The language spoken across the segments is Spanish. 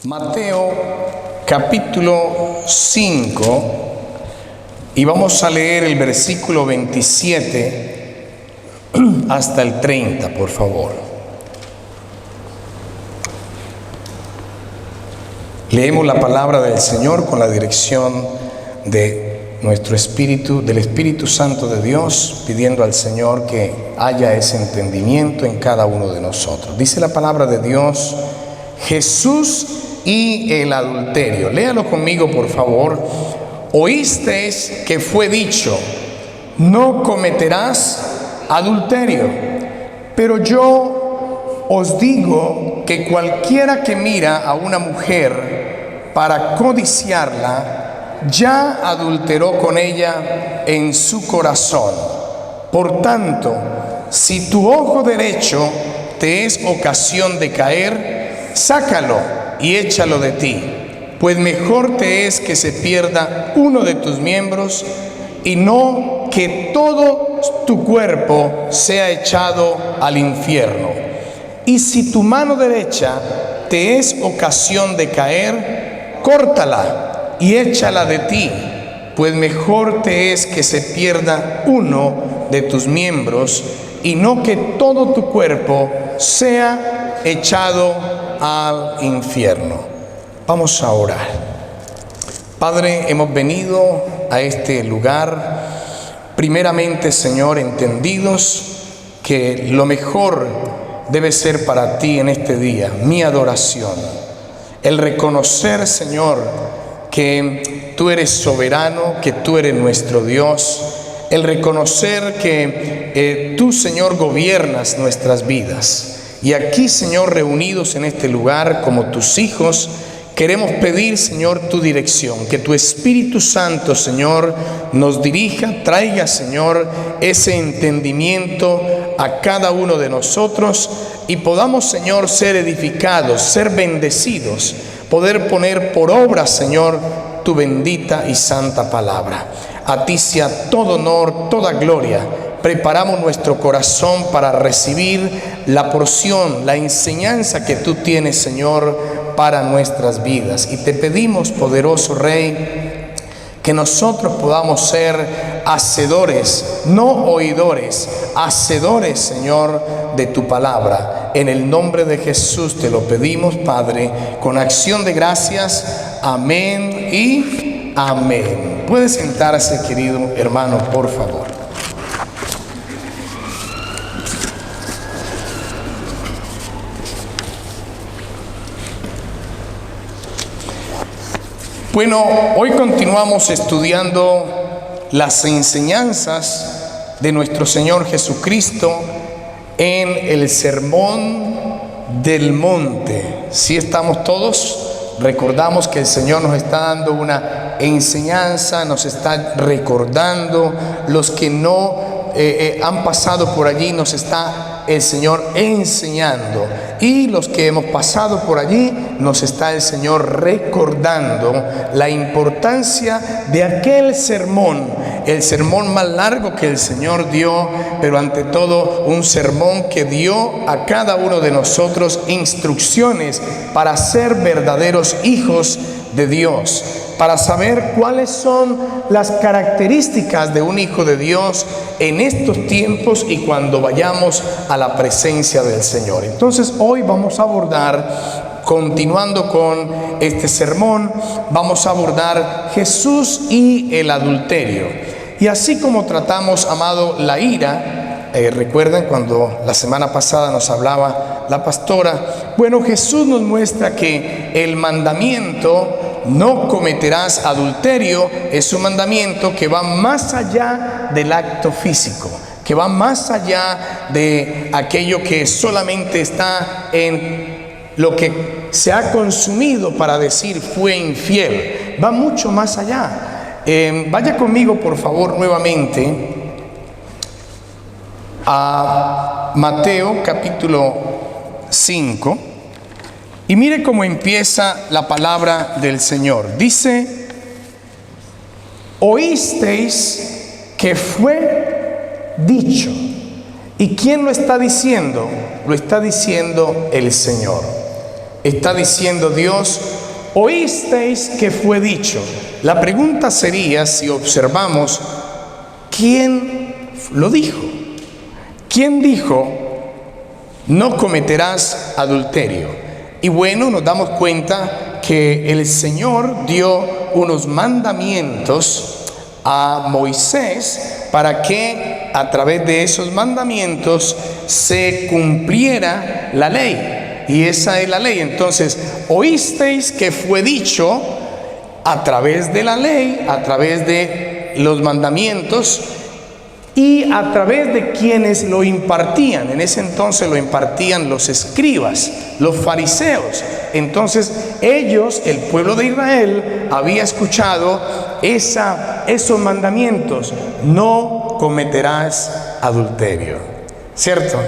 Mateo capítulo 5 y vamos a leer el versículo 27 hasta el 30, por favor. Leemos la palabra del Señor con la dirección de nuestro Espíritu, del Espíritu Santo de Dios, pidiendo al Señor que haya ese entendimiento en cada uno de nosotros. Dice la palabra de Dios: Jesús y el adulterio. Léalo conmigo, por favor. Oísteis que fue dicho: no cometerás adulterio. Pero yo os digo que cualquiera que mira a una mujer para codiciarla, ya adulteró con ella en su corazón. Por tanto, si tu ojo derecho te es ocasión de caer, sácalo y échalo de ti, pues mejor te es que se pierda uno de tus miembros y no que todo tu cuerpo sea echado al infierno. Y si tu mano derecha te es ocasión de caer, córtala y échala de ti, pues mejor te es que se pierda uno de tus miembros y no que todo tu cuerpo sea echado al infierno. Vamos a orar. Padre, hemos venido a este lugar, primeramente, Señor, entendidos que lo mejor debe ser para ti en este día mi adoración, el reconocer, Señor, que tú eres soberano, que tú eres nuestro Dios, el reconocer que tú, Señor, gobiernas nuestras vidas. Y aquí, Señor, reunidos en este lugar como tus hijos, queremos pedir, Señor, tu dirección, que tu Espíritu Santo, Señor, nos dirija, traiga, Señor, ese entendimiento a cada uno de nosotros y podamos, Señor, ser edificados, ser bendecidos, poder poner por obra, Señor, tu bendita y santa palabra. A ti sea todo honor, toda gloria. Preparamos nuestro corazón para recibir la porción, la enseñanza que tú tienes, Señor, para nuestras vidas. Y te pedimos, poderoso Rey, que nosotros podamos ser hacedores, no oidores, hacedores, Señor, de tu palabra. En el nombre de Jesús te lo pedimos, Padre, con acción de gracias. Amén y amén. Puede sentarse, querido hermano, por favor. Bueno, hoy continuamos estudiando las enseñanzas de nuestro Señor Jesucristo en el Sermón del Monte. ¿Sí estamos todos? Recordamos que el Señor nos está dando una enseñanza, nos está recordando. Los que no han pasado por allí, nos está el Señor enseñando. Y los que hemos pasado por allí, nos está el Señor recordando la importancia de aquel sermón, el sermón más largo que el Señor dio, pero ante todo un sermón que dio a cada uno de nosotros instrucciones para ser verdaderos hijos de Dios, para saber cuáles son las características de un hijo de Dios en estos tiempos y cuando vayamos a la presencia del Señor. Entonces hoy vamos a abordar, continuando con este sermón, vamos a abordar Jesús y el adulterio. Y así como tratamos, amado, la ira, recuerdan cuando la semana pasada nos hablaba la pastora, bueno, Jesús nos muestra que el mandamiento no cometerás adulterio es un mandamiento que va más allá del acto físico, que va más allá de aquello que solamente está en lo que se ha consumido para decir fue infiel. Va mucho más allá. Vaya conmigo, por favor, nuevamente a Mateo capítulo 5. Y mire cómo empieza la palabra del Señor. Dice: oísteis que fue dicho. ¿Y quién lo está diciendo? Lo está diciendo el Señor. está diciendo Dios, oísteis que fue dicho. La pregunta sería, si observamos, ¿quién lo dijo? ¿Quién dijo, no cometerás adulterio? Y bueno, nos damos cuenta que el Señor dio unos mandamientos a Moisés para que a través de esos mandamientos se cumpliera la ley. Y esa es la ley. Entonces, oísteis que fue dicho a través de la ley, a través de los mandamientos y a través de quienes lo impartían. En ese entonces lo impartían los escribas, los fariseos. Entonces ellos, el pueblo de Israel, había escuchado esos mandamientos: no cometerás adulterio, ¿cierto?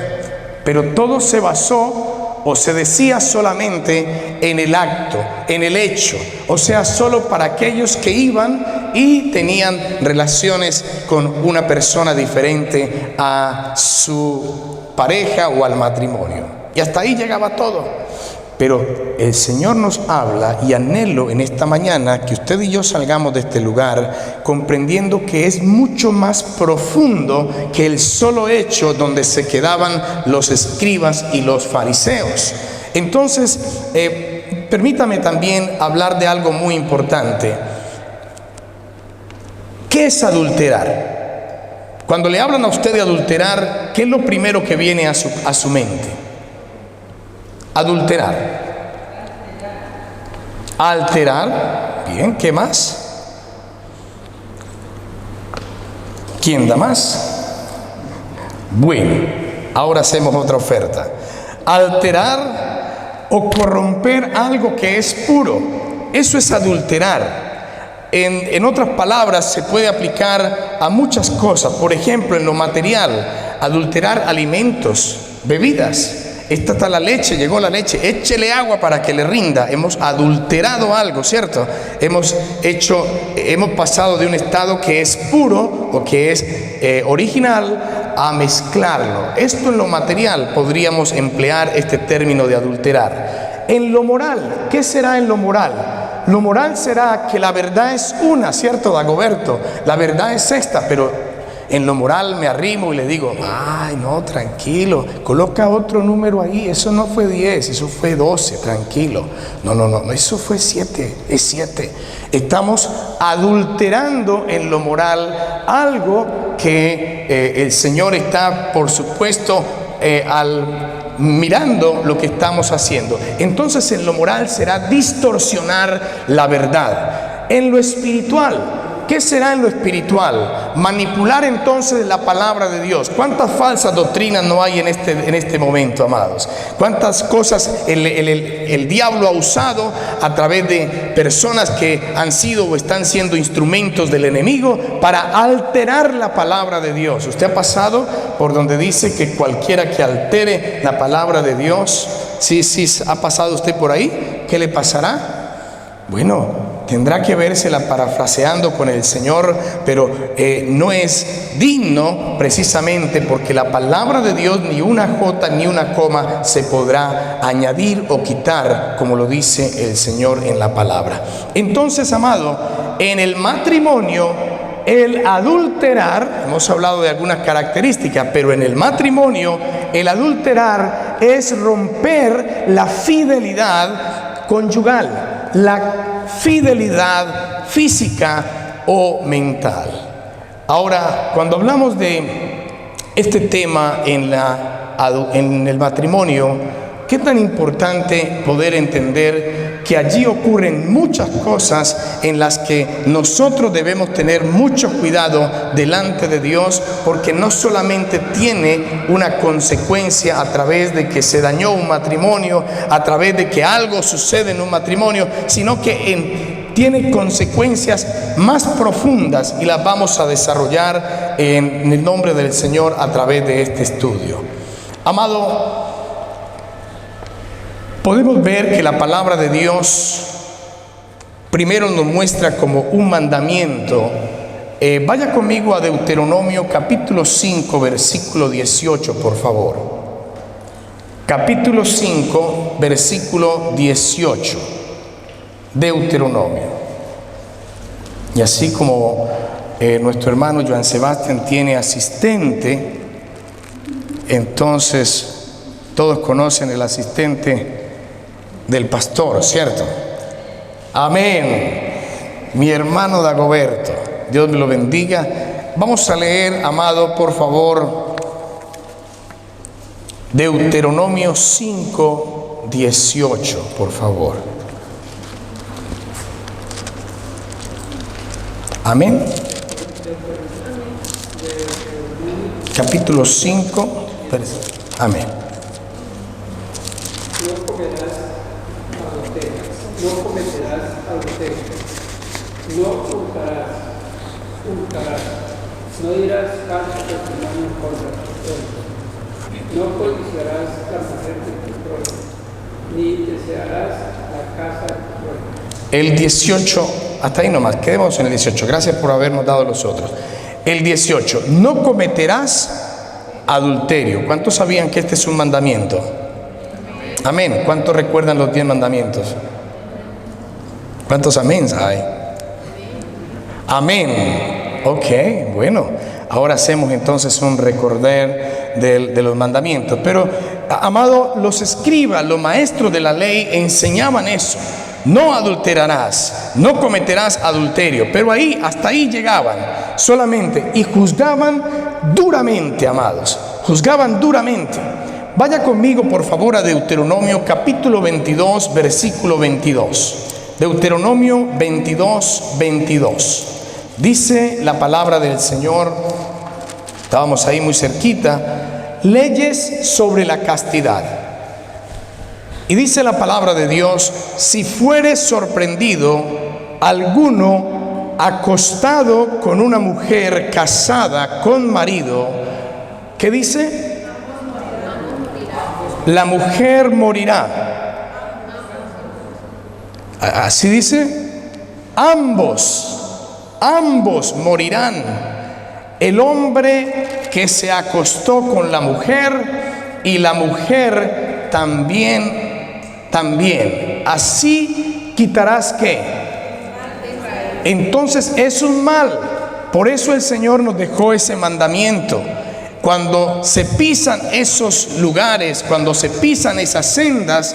Pero todo se basó o se decía solamente en el acto, en el hecho, o sea, solo para aquellos que iban y tenían relaciones con una persona diferente a su pareja o al matrimonio. Y hasta ahí llegaba todo. Pero el Señor nos habla, y anhelo en esta mañana que usted y yo salgamos de este lugar comprendiendo que es mucho más profundo que el solo hecho donde se quedaban los escribas y los fariseos. Entonces, permítame también hablar de algo muy importante. ¿Qué es adulterar? Cuando le hablan a usted de adulterar, ¿qué es lo primero que viene a su mente? Adulterar. Alterar. Bien, ¿qué más? ¿Quién da más? Bueno, ahora hacemos otra oferta. Alterar o corromper algo que es puro. Eso es adulterar. En otras palabras, se puede aplicar a muchas cosas. Por ejemplo, en lo material, adulterar alimentos, bebidas. Esta está la leche, llegó la leche, échele agua para que le rinda. Hemos adulterado algo, ¿cierto? Hemos pasado de un estado que es puro o que es original a mezclarlo. Esto en lo material podríamos emplear este término de adulterar. En lo moral, ¿qué será en lo moral? Lo moral será que la verdad es una, ¿cierto, Dagoberto? La verdad es esta, pero en lo moral me arrimo y le digo, ay, no, tranquilo, coloca otro número ahí, eso no fue 10, eso fue 12, tranquilo. No, eso fue 7, es 7. Estamos adulterando en lo moral algo que el Señor está, por supuesto, mirando lo que estamos haciendo. Entonces en lo moral será distorsionar la verdad. En lo espiritual, ¿qué será en lo espiritual? Manipular entonces la palabra de Dios. ¿Cuántas falsas doctrinas no hay en este momento, amados? ¿Cuántas cosas el diablo ha usado a través de personas que han sido o están siendo instrumentos del enemigo para alterar la palabra de Dios? ¿Usted ha pasado por donde dice que cualquiera que altere la palabra de Dios? Sí, ¿ha pasado usted por ahí? ¿Qué le pasará? Bueno, tendrá que vérsela parafraseando con el Señor, pero no es digno precisamente porque la palabra de Dios, ni una jota ni una coma se podrá añadir o quitar, como lo dice el Señor en la palabra. Entonces, amado, en el matrimonio, el adulterar, hemos hablado de algunas características, pero en el matrimonio, el adulterar es romper la fidelidad conyugal, la fidelidad física o mental. Ahora, cuando hablamos de este tema en el matrimonio, qué tan importante poder entender que allí ocurren muchas cosas en las que nosotros debemos tener mucho cuidado delante de Dios, porque no solamente tiene una consecuencia a través de que se dañó un matrimonio, a través de que algo sucede en un matrimonio, sino que tiene consecuencias más profundas, y las vamos a desarrollar en el nombre del Señor a través de este estudio. Amado, podemos ver que la palabra de Dios primero nos muestra como un mandamiento. Vaya conmigo a Deuteronomio capítulo 5, versículo 18, por favor. capítulo 5, versículo 18, Deuteronomio. Y así como nuestro hermano Joan Sebastián tiene asistente, entonces todos conocen el asistente del pastor, ¿cierto? Amén. Mi hermano Dagoberto, Dios me lo bendiga. Vamos a leer, amado, por favor, Deuteronomio 5, 18, por favor. Amén. Capítulo 5, amén. No cometerás adulterio, no hurtarás, no dirás falso testimonio contra tu prójimo, no codiciarás la mujer de tu prójimo, ni desearás la casa de tu prójimo. El 18, hasta ahí nomás, quedemos en el 18, gracias por habernos dado los otros. El 18, no cometerás adulterio. ¿Cuántos sabían que este es un mandamiento? Amén. ¿Cuántos recuerdan los 10 mandamientos? ¿Cuántos amén hay? Amén. Ok, bueno. Ahora hacemos entonces un recordar de los mandamientos. Pero, amado, los escribas, los maestros de la ley enseñaban eso. No adulterarás, no cometerás adulterio. Pero hasta ahí llegaban solamente y juzgaban duramente, amados. Juzgaban duramente. Vaya conmigo, por favor, a Deuteronomio capítulo 22, versículo 22. Deuteronomio 22, 22. Dice la palabra del Señor, estábamos ahí muy cerquita, leyes sobre la castidad. Y dice la palabra de Dios, si fuere sorprendido alguno acostado con una mujer casada con marido, ¿qué dice? La mujer morirá. Así dice, ambos morirán. El hombre que se acostó con la mujer y la mujer también. Así quitarás ¿qué? Entonces es un mal. Por eso el Señor nos dejó ese mandamiento. Cuando se pisan esos lugares, cuando se pisan esas sendas,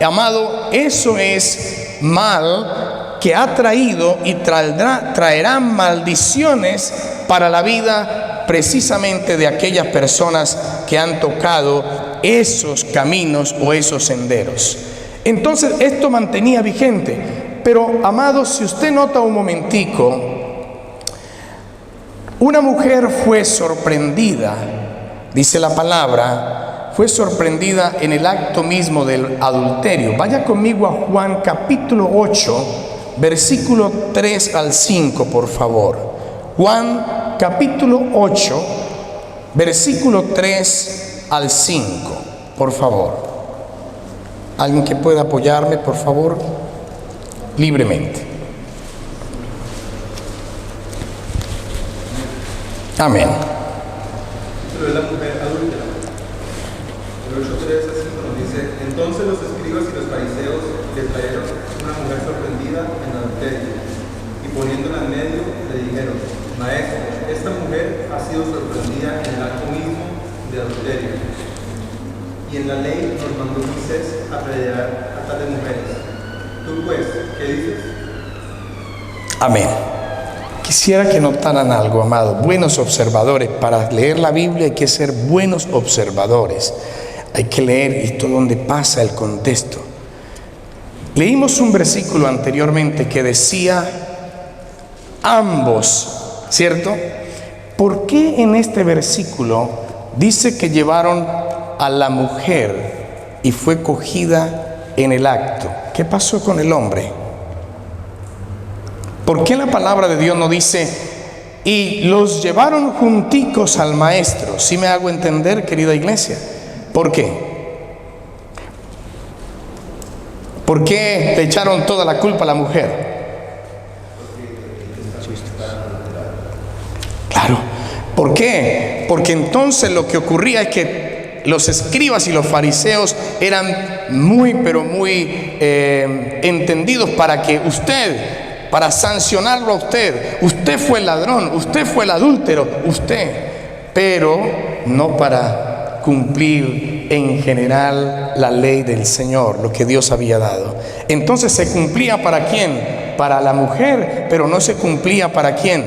amado, eso es mal que ha traído y traerá maldiciones para la vida precisamente de aquellas personas que han tocado esos caminos o esos senderos. Entonces esto mantenía vigente. Pero, amado, si usted nota un momentico, una mujer fue sorprendida, dice la palabra, fue sorprendida en el acto mismo del adulterio. Vaya conmigo a Juan capítulo 8, versículo 3 al 5, por favor. Juan capítulo 8, versículo 3 al 5, por favor. ¿Alguien que pueda apoyarme, por favor? Libremente. Amén. Pero es la mujer adúltera. El 8:3 nos dice, entonces los escribas y los fariseos le trajeron una mujer sorprendida en adulterio, y poniéndola en medio le dijeron, maestro, esta mujer ha sido sorprendida en el acto mismo de adulterio, y en la ley nos mandó Moisés apedrear a tales mujeres. Tú pues, ¿qué dices? Amén. Quisiera que notaran algo, amado. Buenos observadores. Para leer la Biblia hay que ser buenos observadores. Hay que leer esto donde pasa el contexto. Leímos un versículo anteriormente que decía ambos, ¿cierto? ¿Por qué en este versículo dice que llevaron a la mujer y fue cogida en el acto? ¿Qué pasó con el hombre? ¿Por qué la palabra de Dios no dice y los llevaron junticos al maestro? ¿Sí me hago entender, querida iglesia? ¿Por qué? ¿Por qué le echaron toda la culpa a la mujer? Claro. ¿Por qué? Porque entonces lo que ocurría es que los escribas y los fariseos eran muy, pero muy entendidos para que usted, para sancionarlo a usted, usted fue el ladrón, usted fue el adúltero, usted, pero no para cumplir en general la ley del Señor, lo que Dios había dado. Entonces se cumplía ¿para quién? Para la mujer, pero no se cumplía ¿para quién?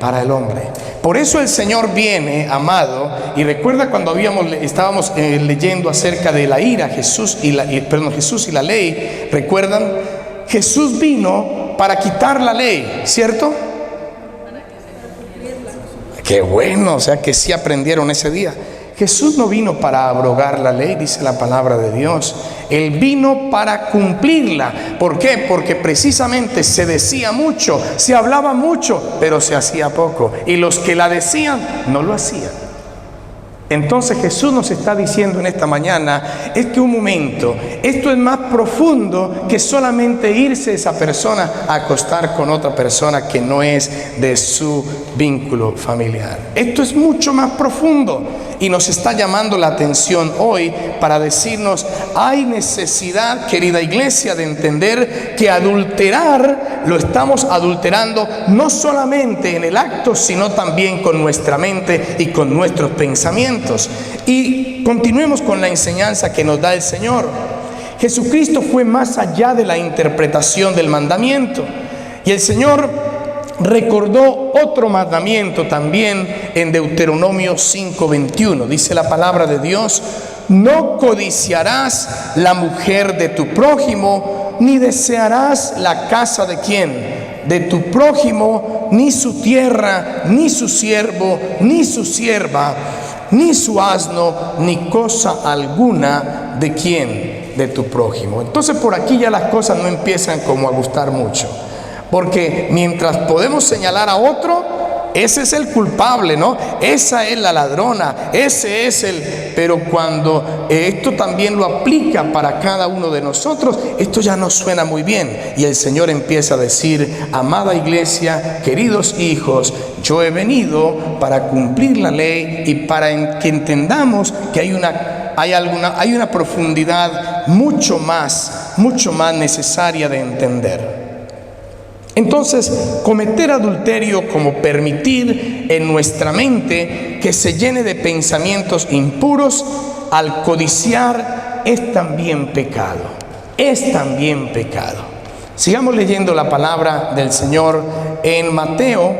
Para el hombre. Por eso el Señor viene, amado, y recuerda cuando estábamos leyendo acerca de la ira, Jesús y la ley, ¿recuerdan? Jesús vino para quitar la ley, ¿cierto? Qué bueno, o sea que sí aprendieron ese día. Jesús no vino para abrogar la ley, dice la palabra de Dios. Él vino para cumplirla. ¿Por qué? Porque precisamente se decía mucho, se hablaba mucho, pero se hacía poco. Y los que la decían, no lo hacían. Entonces Jesús nos está diciendo en esta mañana, es que un momento, esto es más profundo que solamente irse esa persona a acostar con otra persona que no es de su vínculo familiar. Esto es mucho más profundo y nos está llamando la atención hoy para decirnos, hay necesidad, querida iglesia, de entender que adulterar, lo estamos adulterando no solamente en el acto, sino también con nuestra mente y con nuestros pensamientos. Y continuemos con la enseñanza que nos da el Señor. Jesucristo fue más allá de la interpretación del mandamiento. Y el Señor recordó otro mandamiento también en Deuteronomio 5:21. Dice la palabra de Dios: no codiciarás la mujer de tu prójimo, ni desearás la casa de quién, de tu prójimo, ni su tierra, ni su siervo, ni su sierva, ni su asno, ni cosa alguna de quién, de tu prójimo. Entonces por aquí ya las cosas no empiezan como a gustar mucho, porque mientras podemos señalar a otro, ese es el culpable, ¿no? Esa es la ladrona, ese es el... Pero cuando esto también lo aplica para cada uno de nosotros, esto ya no suena muy bien. Y el Señor empieza a decir: amada iglesia, queridos hijos, yo he venido para cumplir la ley y para que entendamos que hay una profundidad mucho más necesaria de entender. Entonces, cometer adulterio como permitir en nuestra mente que se llene de pensamientos impuros al codiciar es también pecado. Es también pecado. Sigamos leyendo la palabra del Señor en Mateo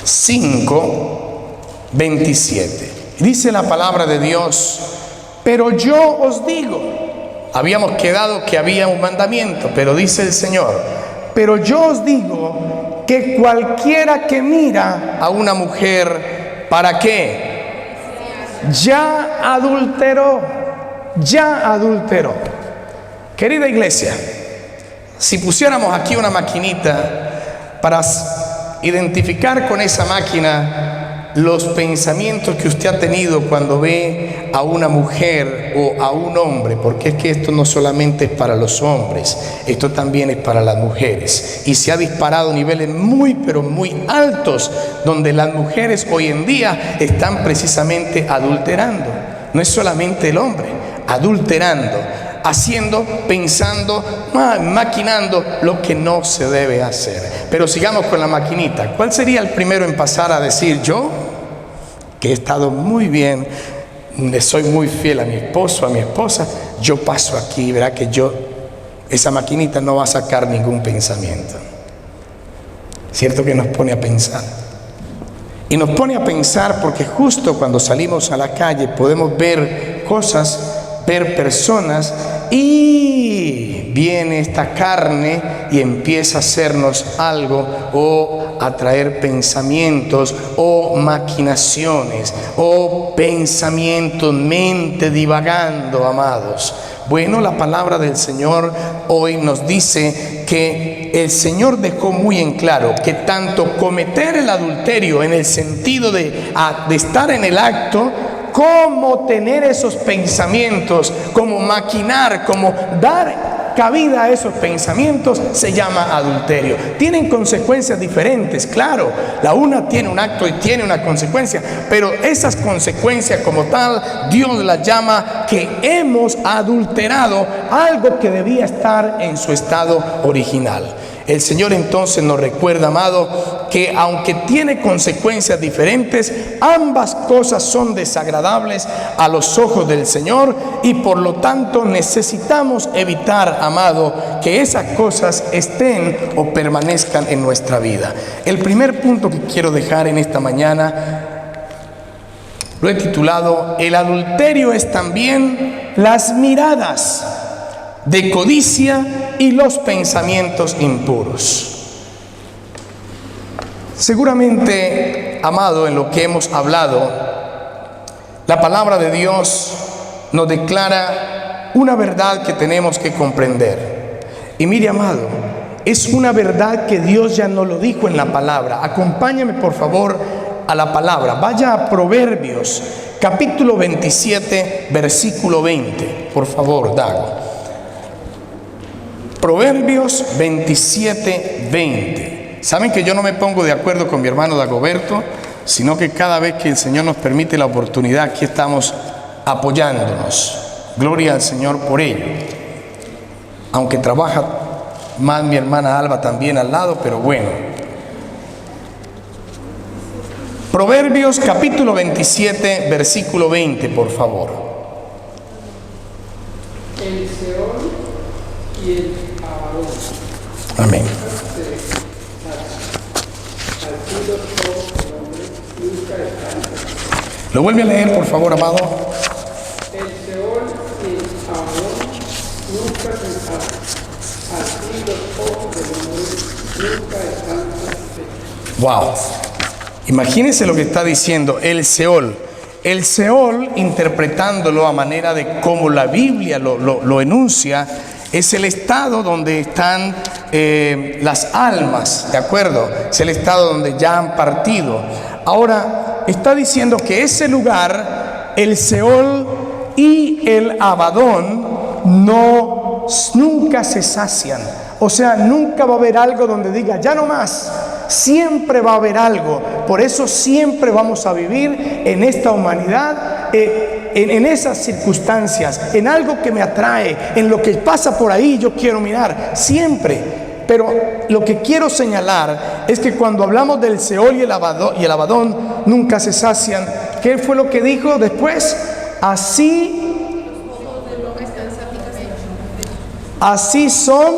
5:27. Dice la palabra de Dios: pero yo os digo. Habíamos quedado que había un mandamiento, pero dice el Señor: pero yo os digo que cualquiera que mira a una mujer, ¿para qué? Ya adulteró, ya adulteró. Querida iglesia, si pusiéramos aquí una maquinita para identificar con esa máquina los pensamientos que usted ha tenido cuando ve a una mujer o a un hombre, porque es que esto no solamente es para los hombres, esto también es para las mujeres, y se ha disparado a niveles muy pero muy altos, donde las mujeres hoy en día están precisamente adulterando. No es solamente el hombre, adulterando, haciendo, pensando, maquinando lo que no se debe hacer. Pero sigamos con la maquinita. ¿Cuál sería el primero en pasar a decir: yo, que he estado muy bien, le soy muy fiel a mi esposo, a mi esposa, yo paso aquí, verá que esa maquinita no va a sacar ningún pensamiento? Cierto que nos pone a pensar. Y nos pone a pensar porque justo cuando salimos a la calle podemos ver cosas, ver personas, y viene esta carne y empieza a hacernos algo, o a traer pensamientos o maquinaciones o pensamientos, mente divagando, amados. Bueno, la palabra del Señor hoy nos dice que el Señor dejó muy en claro que tanto cometer el adulterio en el sentido de estar en el acto, como tener esos pensamientos, como maquinar, como dar cabida a esos pensamientos se llama adulterio. Tienen consecuencias diferentes, claro. La una tiene un acto y tiene una consecuencia, pero esas consecuencias como tal, Dios las llama que hemos adulterado algo que debía estar en su estado original. El Señor entonces nos recuerda, amado, que aunque tiene consecuencias diferentes, ambas cosas son desagradables a los ojos del Señor y por lo tanto necesitamos evitar, amado, que esas cosas estén o permanezcan en nuestra vida. El primer punto que quiero dejar en esta mañana lo he titulado: el adulterio es también las miradas de codicia y los pensamientos impuros. Seguramente, amado, en lo que hemos hablado, la palabra de Dios nos declara una verdad que tenemos que comprender. Y mire, amado, es una verdad que Dios ya nos lo dijo en la palabra. Acompáñame, por favor, a la palabra. Vaya a Proverbios, capítulo 27, versículo 20. Por favor, Dago. Proverbios 27, 20. Saben que yo no me pongo de acuerdo con mi hermano Dagoberto, sino que cada vez que el Señor nos permite la oportunidad, aquí estamos apoyándonos. Gloria al Señor por ello. Aunque trabaja más mi hermana Alba también al lado, pero bueno. Proverbios capítulo 27, versículo 20, por favor. El Seol y el Abadón. Amén. ¿Lo vuelve a leer, por favor, amado? El Seol y el Abadón nunca se sacian. Así los ojos del hombre nunca están satisfechos. Wow. Imagínense lo que está diciendo el Seol. El Seol, interpretándolo a manera de cómo la Biblia lo enuncia, es el estado donde están las almas, ¿de acuerdo? Es el estado donde ya han partido. Ahora, está diciendo que ese lugar, el Seol y el Abadón, nunca se sacian. O sea, nunca va a haber algo donde diga, ya no más. Siempre va a haber algo. Por eso siempre vamos a vivir en esta humanidad, en esas circunstancias, en algo que me atrae, en lo que pasa por ahí yo quiero mirar, siempre. Pero lo que quiero señalar es que cuando hablamos del Seol y el Abadón nunca se sacian. ¿Qué fue lo que dijo después? Así son,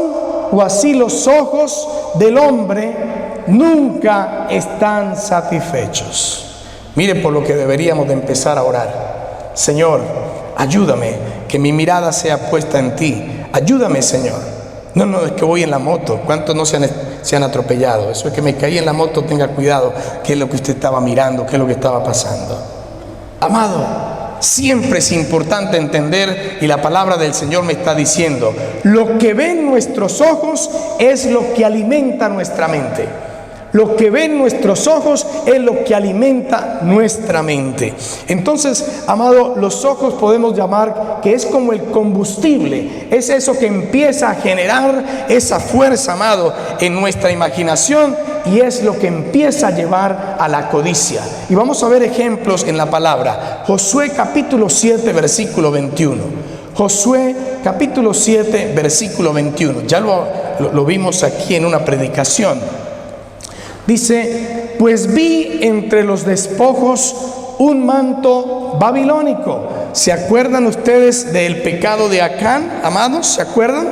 o así los ojos del hombre nunca están satisfechos. Mire por lo que deberíamos de empezar a orar. Señor, ayúdame, que mi mirada sea puesta en ti. Ayúdame, Señor. No, es que voy en la moto. ¿Cuántos no se han atropellado? Eso es que me caí en la moto, tenga cuidado. ¿Qué es lo que usted estaba mirando? ¿Qué es lo que estaba pasando? Amado, siempre es importante entender, y la palabra del Señor me está diciendo, lo que ven nuestros ojos es lo que alimenta nuestra mente. Lo que ven nuestros ojos es lo que alimenta nuestra mente. Entonces, amado, los ojos podemos llamar que es como el combustible. Es eso que empieza a generar esa fuerza, amado, en nuestra imaginación, y es lo que empieza a llevar a la codicia. Y vamos a ver ejemplos en la palabra. Josué capítulo 7, versículo 21. Josué capítulo 7, versículo 21. Ya lo vimos aquí en una predicación. Dice, pues vi entre los despojos un manto babilónico. ¿Se acuerdan ustedes del pecado de Acán, amados? ¿Se acuerdan?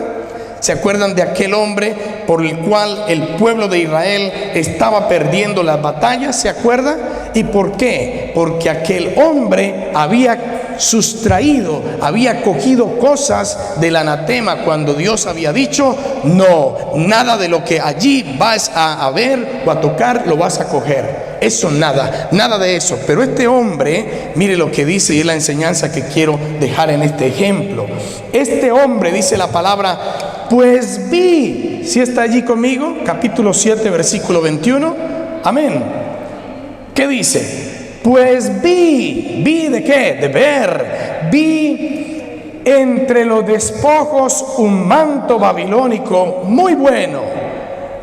¿Se acuerdan de aquel hombre por el cual el pueblo de Israel estaba perdiendo las batallas? ¿Se acuerdan? ¿Y por qué? Porque aquel hombre había sustraído, había cogido cosas del anatema cuando Dios había dicho, no, nada de lo que allí vas a ver o a tocar lo vas a coger. Eso nada de eso. Pero este hombre, mire lo que dice, y es la enseñanza que quiero dejar en este ejemplo. Este hombre, dice la palabra, pues vi, ¿sí está allí conmigo? Capítulo 7, versículo 21. Amén. ¿Qué dice? Pues vi ¿de qué? De ver. Vi entre los despojos un manto babilónico muy bueno,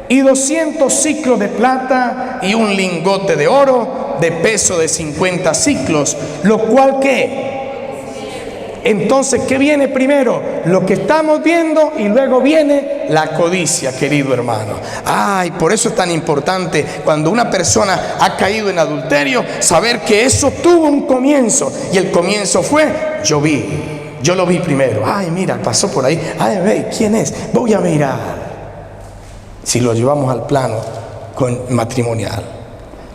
y 200 siclos de plata, y un lingote de oro de peso de 50 siclos, lo cual ¿qué? Entonces, ¿qué viene primero? Lo que estamos viendo, y luego viene la codicia, querido hermano. Ay, por eso es tan importante cuando una persona ha caído en adulterio, saber que eso tuvo un comienzo, y el comienzo fue, yo lo vi primero. Ay, mira, pasó por ahí. Ay, ve, ¿quién es? Voy a mirar. Si lo llevamos al plano matrimonial.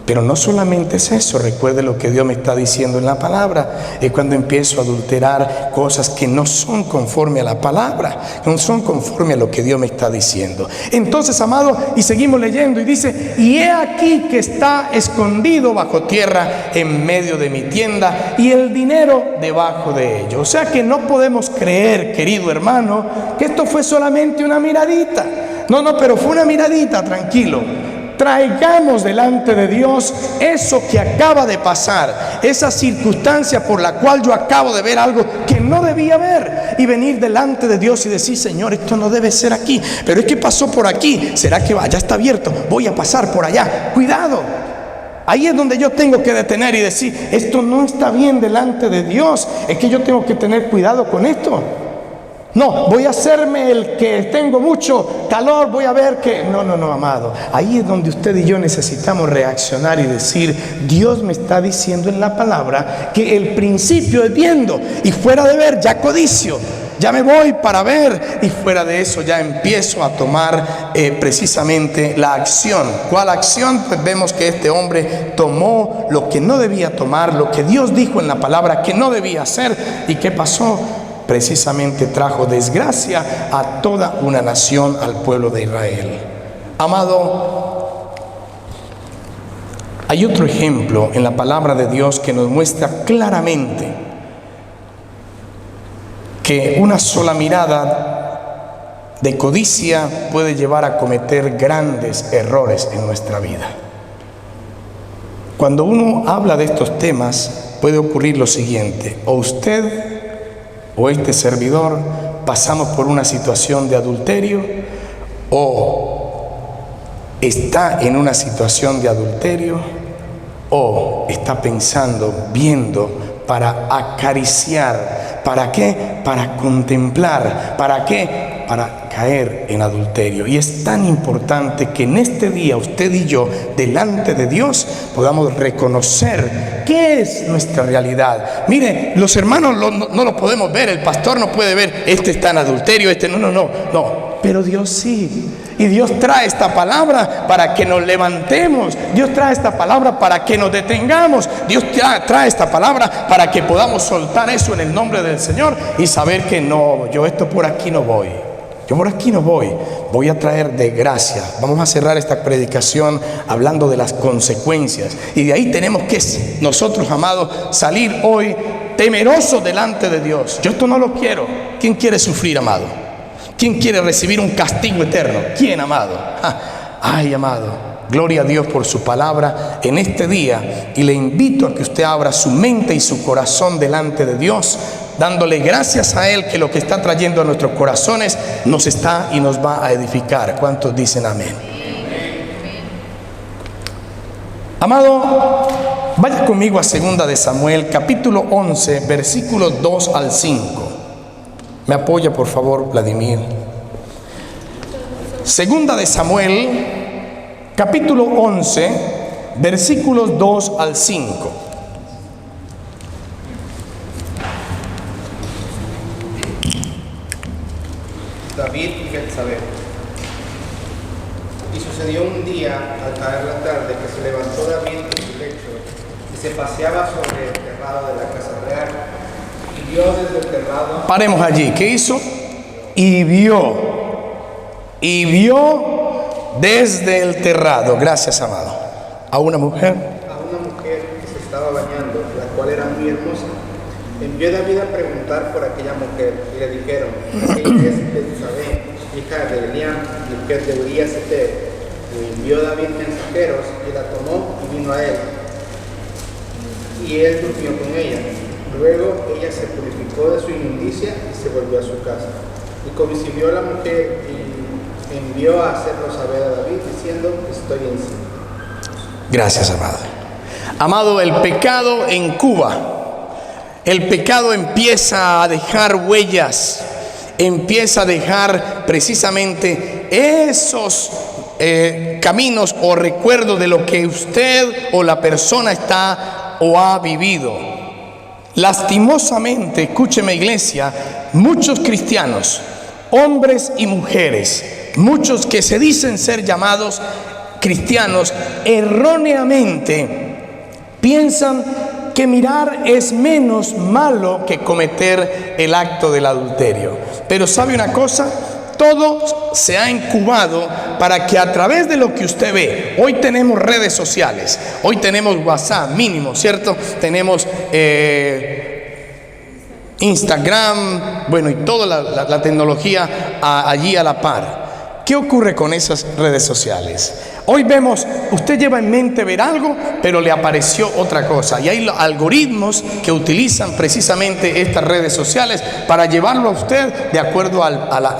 Pero no solamente es eso, recuerde lo que Dios me está diciendo en la palabra. Es cuando empiezo a adulterar cosas que no son conforme a la palabra, no son conforme a lo que Dios me está diciendo. Entonces, amado, y seguimos leyendo, y dice, y he aquí que está escondido bajo tierra en medio de mi tienda, y el dinero debajo de ello. O sea que no podemos creer, querido hermano, que esto fue solamente una miradita. No, pero fue una miradita, tranquilo. Traigamos delante de Dios eso que acaba de pasar, esa circunstancia por la cual yo acabo de ver algo que no debía ver, y venir delante de Dios y decir, Señor, esto no debe ser aquí, pero es que pasó por aquí, ¿será que ya está abierto? Voy a pasar por allá, cuidado. Ahí es donde yo tengo que detener y decir, esto no está bien delante de Dios, es que yo tengo que tener cuidado con esto. No, voy a hacerme el que tengo mucho calor, voy a ver que... No, amado. Ahí es donde usted y yo necesitamos reaccionar y decir, Dios me está diciendo en la palabra que el principio es viendo, y fuera de ver ya codicio. Ya me voy para ver, y fuera de eso ya empiezo a tomar precisamente la acción. ¿Cuál acción? Pues vemos que este hombre tomó lo que no debía tomar, lo que Dios dijo en la palabra que no debía hacer. ¿Y qué pasó? Precisamente trajo desgracia a toda una nación, al pueblo de Israel. Amado, hay otro ejemplo en la palabra de Dios que nos muestra claramente que una sola mirada de codicia puede llevar a cometer grandes errores en nuestra vida. Cuando uno habla de estos temas, puede ocurrir lo siguiente: o usted o este servidor pasamos por una situación de adulterio, o está en una situación de adulterio, o está pensando, viendo, para acariciar. ¿Para qué? Para contemplar. ¿Para qué? Para caer en adulterio. Y es tan importante que en este día usted y yo, delante de Dios, podamos reconocer qué es nuestra realidad. Mire, los hermanos no lo podemos ver, el pastor no puede ver, este está en adulterio, este no, pero Dios sí. Y Dios trae esta palabra para que nos levantemos. Dios trae esta palabra para que nos detengamos. Dios trae esta palabra para que podamos soltar eso en el nombre del Señor y saber que no, yo esto por aquí no voy. Yo por aquí no voy. Voy a traer desgracia. Vamos a cerrar esta predicación hablando de las consecuencias. Y de ahí tenemos que nosotros, amados, salir hoy temerosos delante de Dios. Yo esto no lo quiero. ¿Quién quiere sufrir, amado? ¿Quién quiere recibir un castigo eterno? ¿Quién, amado? Ay, amado, gloria a Dios por su palabra en este día. Y le invito a que usted abra su mente y su corazón delante de Dios, dándole gracias a Él, que lo que está trayendo a nuestros corazones nos está y nos va a edificar. ¿Cuántos dicen amén? Amado, vaya conmigo a 2 de Samuel, capítulo 11, versículos 2 al 5. ¿Me apoya, por favor, Vladimir? 2 de Samuel, capítulo 11, versículos 2 al 5. David y Betsabé. Y sucedió un día, al caer la tarde, que se levantó David de su lecho y se paseaba sobre el terrado de la casa real. Y vio desde el terrado... Paremos allí. ¿Qué hizo? Y vio desde el terrado. Gracias, amado. A una mujer que se estaba bañando, la cual era muy hermosa. Envió David a preguntar por aquella mujer, y le dijeron: aquella es Betsabé, hija de Eliam, mujer de Urías Eteo. Y envió David mensajeros, y la tomó y vino a él. Y él durmió con ella. Luego ella se purificó de su inmundicia y se volvió a su casa. Y concibió la mujer y envió a hacerlo saber a David, diciendo: estoy encinta. Gracias, amado. Amado, el pecado en Cuba, el pecado empieza a dejar huellas, empieza a dejar precisamente esos caminos o recuerdos de lo que usted o la persona está o ha vivido. Lastimosamente, escúcheme, iglesia, muchos cristianos, hombres y mujeres, muchos que se dicen ser llamados cristianos, erróneamente piensan que mirar es menos malo que cometer el acto del adulterio. Pero ¿sabe una cosa? Todo se ha incubado para que a través de lo que usted ve, hoy tenemos redes sociales, hoy tenemos WhatsApp mínimo, ¿cierto? Tenemos Instagram, bueno, y toda la tecnología allí a la par. ¿Qué ocurre con esas redes sociales? Hoy vemos, usted lleva en mente ver algo, pero le apareció otra cosa. Y hay algoritmos que utilizan precisamente estas redes sociales para llevarlo a usted de acuerdo a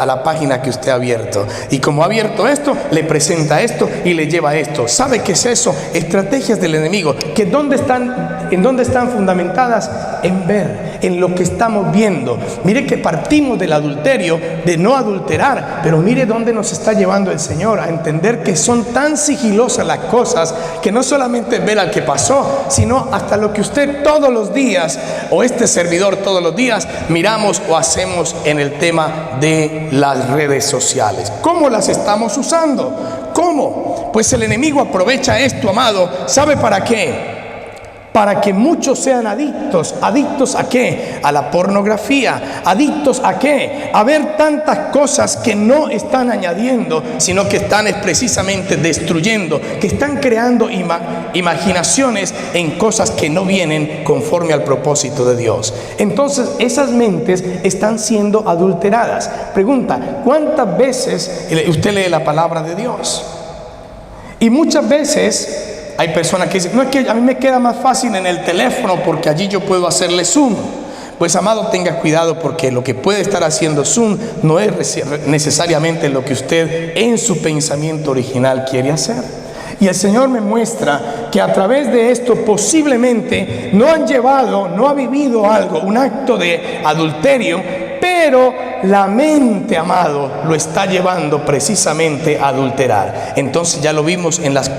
la página que usted ha abierto. Y como ha abierto esto, le presenta esto y le lleva esto. ¿Sabe qué es eso? Estrategias del enemigo. ¿En dónde están fundamentadas? En ver, en lo que estamos viendo. Mire que partimos del adulterio, de no adulterar, pero mire dónde nos está llevando el Señor, a entender que son tan sigilosas las cosas que no solamente ver al que pasó, sino hasta lo que usted todos los días, o este servidor todos los días, miramos o hacemos en el tema de las redes sociales. ¿Cómo las estamos usando? ¿Cómo? Pues el enemigo aprovecha esto, amado. ¿Sabe para qué? Para que muchos sean adictos. ¿Adictos a qué? A la pornografía. ¿Adictos a qué? A ver tantas cosas que no están añadiendo, sino que están precisamente destruyendo, que están creando imaginaciones en cosas que no vienen conforme al propósito de Dios. Entonces esas mentes están siendo adulteradas. Pregunta, ¿cuántas veces usted lee la palabra de Dios? Y muchas veces hay personas que dicen: no, es que a mí me queda más fácil en el teléfono porque allí yo puedo hacerle zoom. Pues, amado, tenga cuidado, porque lo que puede estar haciendo zoom no es necesariamente lo que usted en su pensamiento original quiere hacer. Y el Señor me muestra que a través de esto posiblemente no ha vivido algo, un acto de adulterio, pero la mente, amado, lo está llevando precisamente a adulterar. Entonces ya lo vimos en las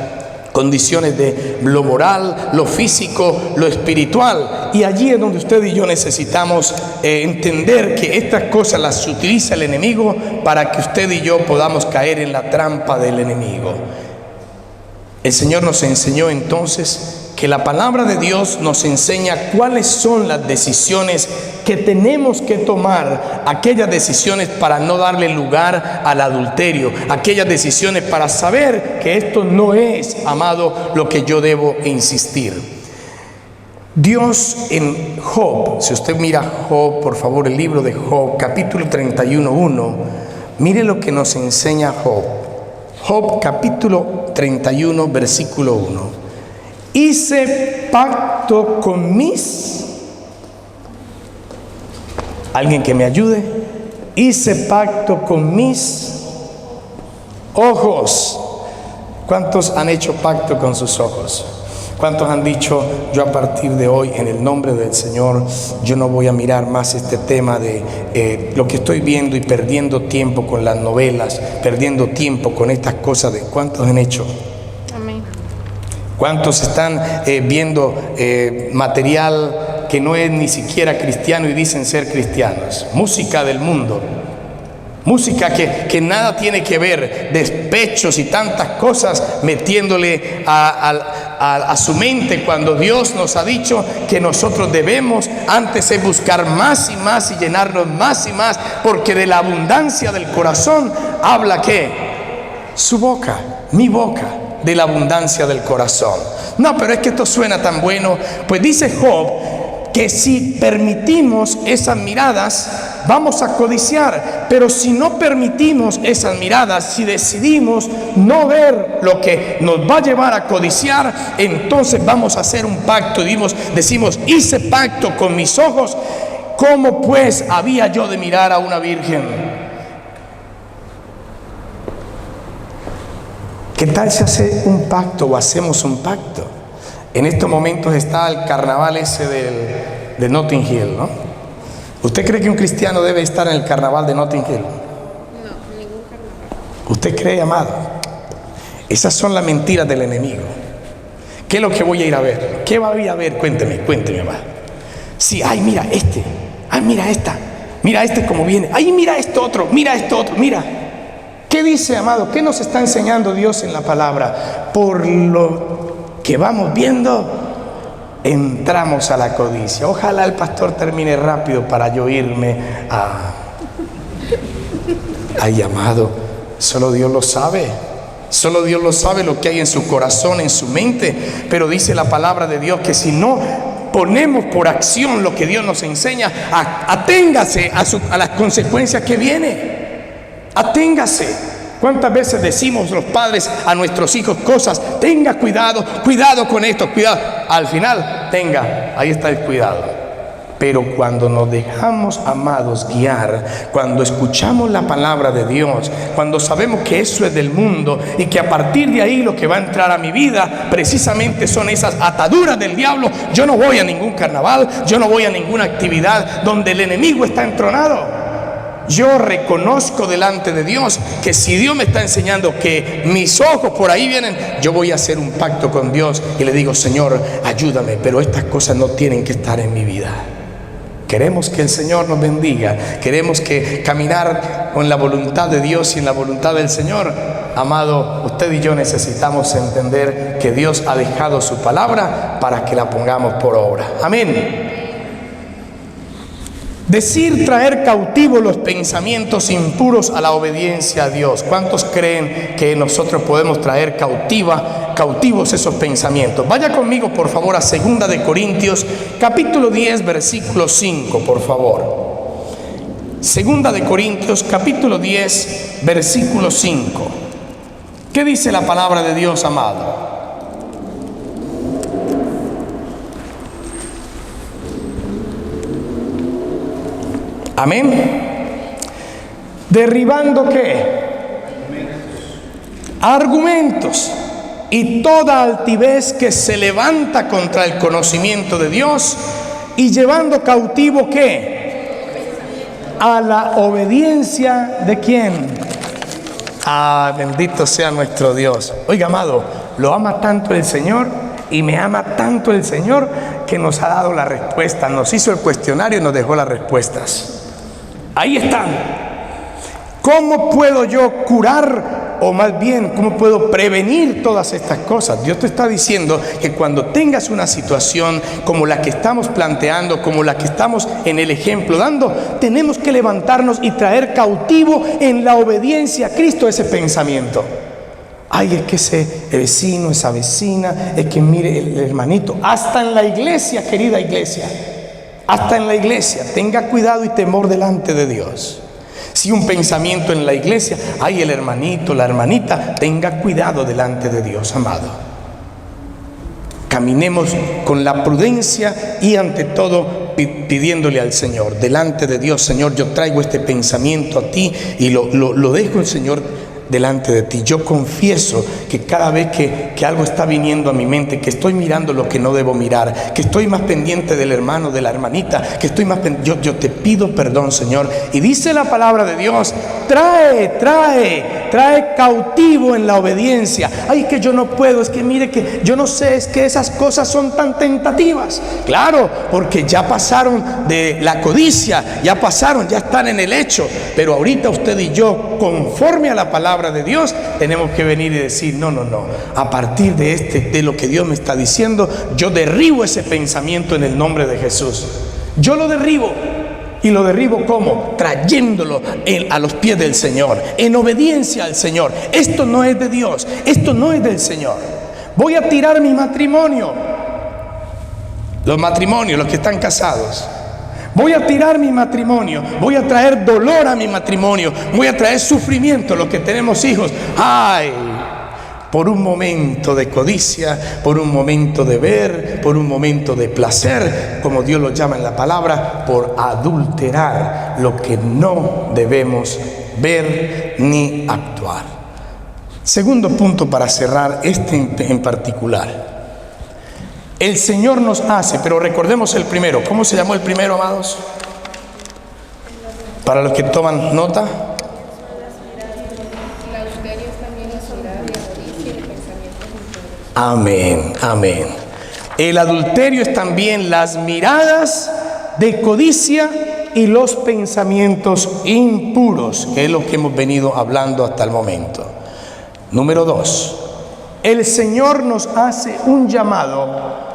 condiciones de lo moral, lo físico, lo espiritual, y allí es donde usted y yo necesitamos entender que estas cosas las utiliza el enemigo para que usted y yo podamos caer en la trampa del enemigo. El Señor nos enseñó entonces que la palabra de Dios nos enseña cuáles son las decisiones que tenemos que tomar, aquellas decisiones para no darle lugar al adulterio, aquellas decisiones para saber que esto no es, amado, lo que yo debo insistir. Dios en Job, si usted mira Job, por favor, el libro de Job, capítulo 31:1, mire lo que nos enseña Job. Job capítulo 31, versículo 1. Hice pacto con mis... ¿Alguien que me ayude? Hice pacto con mis ojos. ¿Cuántos han hecho pacto con sus ojos? ¿Cuántos han dicho: yo a partir de hoy, en el nombre del Señor, yo no voy a mirar más este tema de lo que estoy viendo y perdiendo tiempo con las novelas, perdiendo tiempo con estas cosas? ¿Cuántos han hecho? Amén. ¿Cuántos están viendo material que no es ni siquiera cristiano y dicen ser cristianos? Música del mundo. Música que nada tiene que ver, despechos y tantas cosas metiéndole a su mente, cuando Dios nos ha dicho que nosotros debemos antes es buscar más y más y llenarnos más y más, porque de la abundancia del corazón habla ¿qué? Su boca, mi boca, de la abundancia del corazón. No, pero es que esto suena tan bueno. Pues dice Job que si permitimos esas miradas, vamos a codiciar. Pero si no permitimos esas miradas, si decidimos no ver lo que nos va a llevar a codiciar, entonces vamos a hacer un pacto. Y decimos, hice pacto con mis ojos, ¿cómo pues había yo de mirar a una virgen? ¿Qué tal si hace un pacto o hacemos un pacto? En estos momentos está el carnaval ese de Notting Hill, ¿no? ¿Usted cree que un cristiano debe estar en el carnaval de Notting Hill? No, ningún carnaval. ¿Usted cree, amado? Esas son las mentiras del enemigo. ¿Qué es lo que voy a ir a ver? ¿Qué va a ir a ver? Cuénteme, amado. Sí, ay, mira este. Ay, mira esta. Mira este como viene. Ay, mira esto otro. Mira esto otro. Mira. ¿Qué dice, amado? ¿Qué nos está enseñando Dios en la palabra? Por lo que vamos viendo, entramos a la codicia. Ojalá el pastor termine rápido para yo irme a... Ay, amado, solo Dios lo sabe. Solo Dios lo sabe lo que hay en su corazón, en su mente. Pero dice la palabra de Dios que si no ponemos por acción lo que Dios nos enseña, aténgase a las consecuencias que vienen. Aténgase. ¿Cuántas veces decimos los padres a nuestros hijos cosas? Tenga cuidado, cuidado con esto, cuidado. Al final, tenga, ahí está el cuidado. Pero cuando nos dejamos, amados, guiar, cuando escuchamos la palabra de Dios, cuando sabemos que eso es del mundo y que a partir de ahí lo que va a entrar a mi vida precisamente son esas ataduras del diablo, yo no voy a ningún carnaval, yo no voy a ninguna actividad donde el enemigo está entronado. Yo reconozco delante de Dios que si Dios me está enseñando que mis ojos por ahí vienen, yo voy a hacer un pacto con Dios y le digo, Señor, ayúdame, pero estas cosas no tienen que estar en mi vida. Queremos que el Señor nos bendiga, queremos que caminar con la voluntad de Dios y en la voluntad del Señor. Amado, usted y yo necesitamos entender que Dios ha dejado su palabra para que la pongamos por obra. Amén. Decir traer cautivos los pensamientos impuros a la obediencia a Dios. ¿Cuántos creen que nosotros podemos traer cautivos esos pensamientos? Vaya conmigo por favor a 2 de Corintios capítulo 10 versículo 5, por favor. 2 de Corintios capítulo 10 versículo 5. ¿Qué dice la palabra de Dios, amado? Amén. Derribando ¿qué? Argumentos y toda altivez que se levanta contra el conocimiento de Dios y llevando cautivo ¿qué? A la obediencia ¿de quién? Ah, bendito sea nuestro Dios. Oiga, amado, lo ama tanto el Señor y me ama tanto el Señor que nos ha dado la respuesta, nos hizo el cuestionario y nos dejó las respuestas. Ahí están. ¿Cómo puedo yo curar, o más bien, cómo puedo prevenir todas estas cosas? Dios te está diciendo que cuando tengas una situación como la que estamos planteando, como la que estamos en el ejemplo dando, tenemos que levantarnos y traer cautivo en la obediencia a Cristo ese pensamiento. Ay, es que ese vecino, esa vecina, es que mire el hermanito, hasta en la iglesia, querida iglesia. Hasta en la iglesia, tenga cuidado y temor delante de Dios. Si un pensamiento en la iglesia, ay, el hermanito, la hermanita, tenga cuidado delante de Dios, amado. Caminemos con la prudencia y ante todo pidiéndole al Señor, delante de Dios, Señor, yo traigo este pensamiento a ti y lo dejo, Señor, delante de ti. Yo confieso que cada vez que algo está viniendo a mi mente, que estoy mirando lo que no debo mirar, que estoy más pendiente del hermano, de la hermanita, que estoy más pendiente, yo te pido perdón, Señor. Y dice la palabra de Dios, trae cautivo en la obediencia. Ay, que yo no puedo, es que mire que yo no sé, es que esas cosas son tan tentativas. Claro, porque ya pasaron de la codicia, ya están en el hecho, pero ahorita usted y yo, conforme a la palabra de Dios, tenemos que venir y decir, no, a partir de lo que Dios me está diciendo, yo derribo ese pensamiento en el nombre de Jesús. Yo lo derribo. ¿Y lo derribo cómo? Trayéndolo a los pies del Señor, en obediencia al Señor. Esto no es de Dios, esto no es del Señor. Voy a tirar mi matrimonio. Los matrimonios, los que están casados, Voy a tirar mi matrimonio, voy a traer dolor a mi matrimonio, voy a traer sufrimiento a los que tenemos hijos. ¡Ay! Por un momento de codicia, por un momento de ver, por un momento de placer, como Dios lo llama en la palabra, por adulterar lo que no debemos ver ni actuar. Segundo punto para cerrar en particular. El Señor nos hace, pero recordemos el primero. ¿Cómo se llamó el primero, amados? Para los que toman nota. Amén, amén. El adulterio es también las miradas de codicia y los pensamientos impuros, que es lo que hemos venido hablando hasta el momento. Número 2. El Señor nos hace un llamado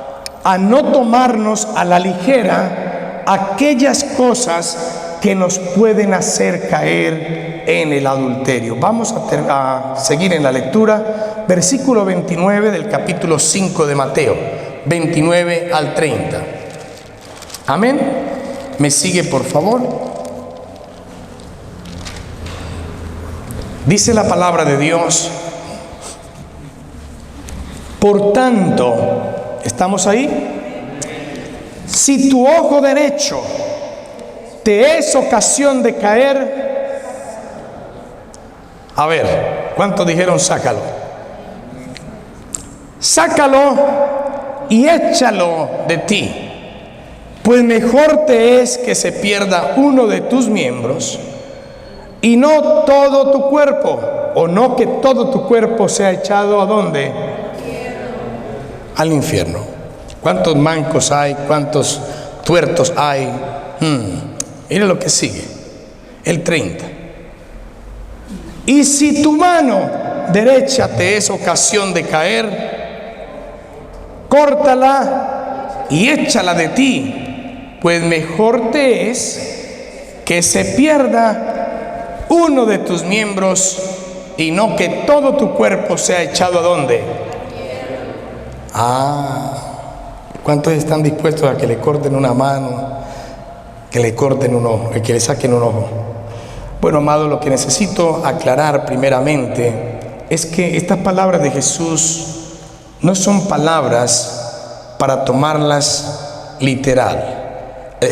a no tomarnos a la ligera aquellas cosas que nos pueden hacer caer en el adulterio. Vamos a seguir en la lectura, versículo 29 del capítulo 5 de Mateo, 29 al 30. Amén. ¿Me sigue, por favor? Dice la palabra de Dios: por tanto, ¿estamos ahí? Si tu ojo derecho te es ocasión de caer, a ver, ¿cuántos dijeron sácalo? Sácalo y échalo de ti, pues mejor te es que se pierda uno de tus miembros y no todo tu cuerpo, o no que todo tu cuerpo sea echado ¿a dónde? Al infierno. ¿Cuántos mancos hay? ¿Cuántos tuertos hay? Mire lo que sigue, el 30. Y si tu mano derecha te es ocasión de caer, córtala y échala de ti, pues mejor te es que se pierda uno de tus miembros y no que todo tu cuerpo sea echado ¿a dónde? ¿Cuántos están dispuestos a que le corten una mano, que le corten un ojo, que le saquen un ojo? Bueno, amado, lo que necesito aclarar primeramente es que estas palabras de Jesús no son palabras para tomarlas literal.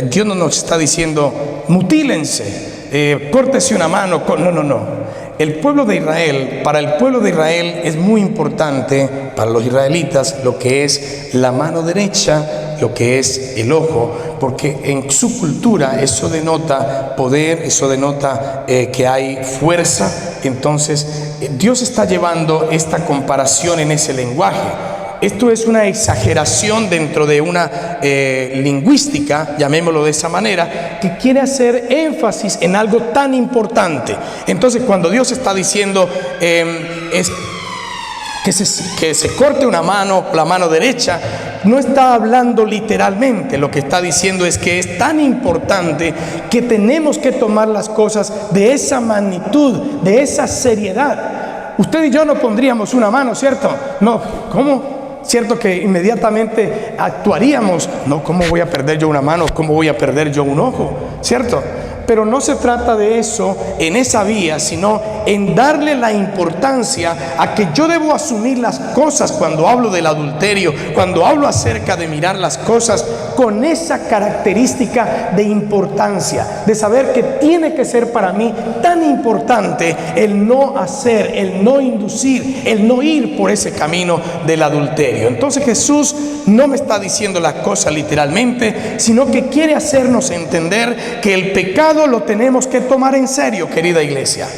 Dios no nos está diciendo mutílense, córtese una mano. No. El pueblo de Israel, para el pueblo de Israel es muy importante, para los israelitas, lo que es la mano derecha, lo que es el ojo, porque en su cultura eso denota poder, eso denota que hay fuerza. Entonces Dios está llevando esta comparación en ese lenguaje. Esto es una exageración dentro de una lingüística, llamémoslo de esa manera, que quiere hacer énfasis en algo tan importante. Entonces, cuando Dios está diciendo que se corte una mano, la mano derecha, no está hablando literalmente. Lo que está diciendo es que es tan importante que tenemos que tomar las cosas de esa magnitud, de esa seriedad. Usted y yo no pondríamos una mano, ¿cierto? No, ¿cómo? Cierto que inmediatamente actuaríamos, no, ¿cómo voy a perder yo una mano? ¿Cómo voy a perder yo un ojo? ¿Cierto? Pero no se trata de eso en esa vía, sino en darle la importancia a que yo debo asumir las cosas cuando hablo del adulterio, cuando hablo acerca de mirar las cosas con esa característica de importancia, de saber que tiene que ser para mí tan importante el no hacer, el no inducir, el no ir por ese camino del adulterio. Entonces Jesús no me está diciendo las cosas literalmente, sino que quiere hacernos entender que el pecado lo tenemos que tomar en serio, querida iglesia.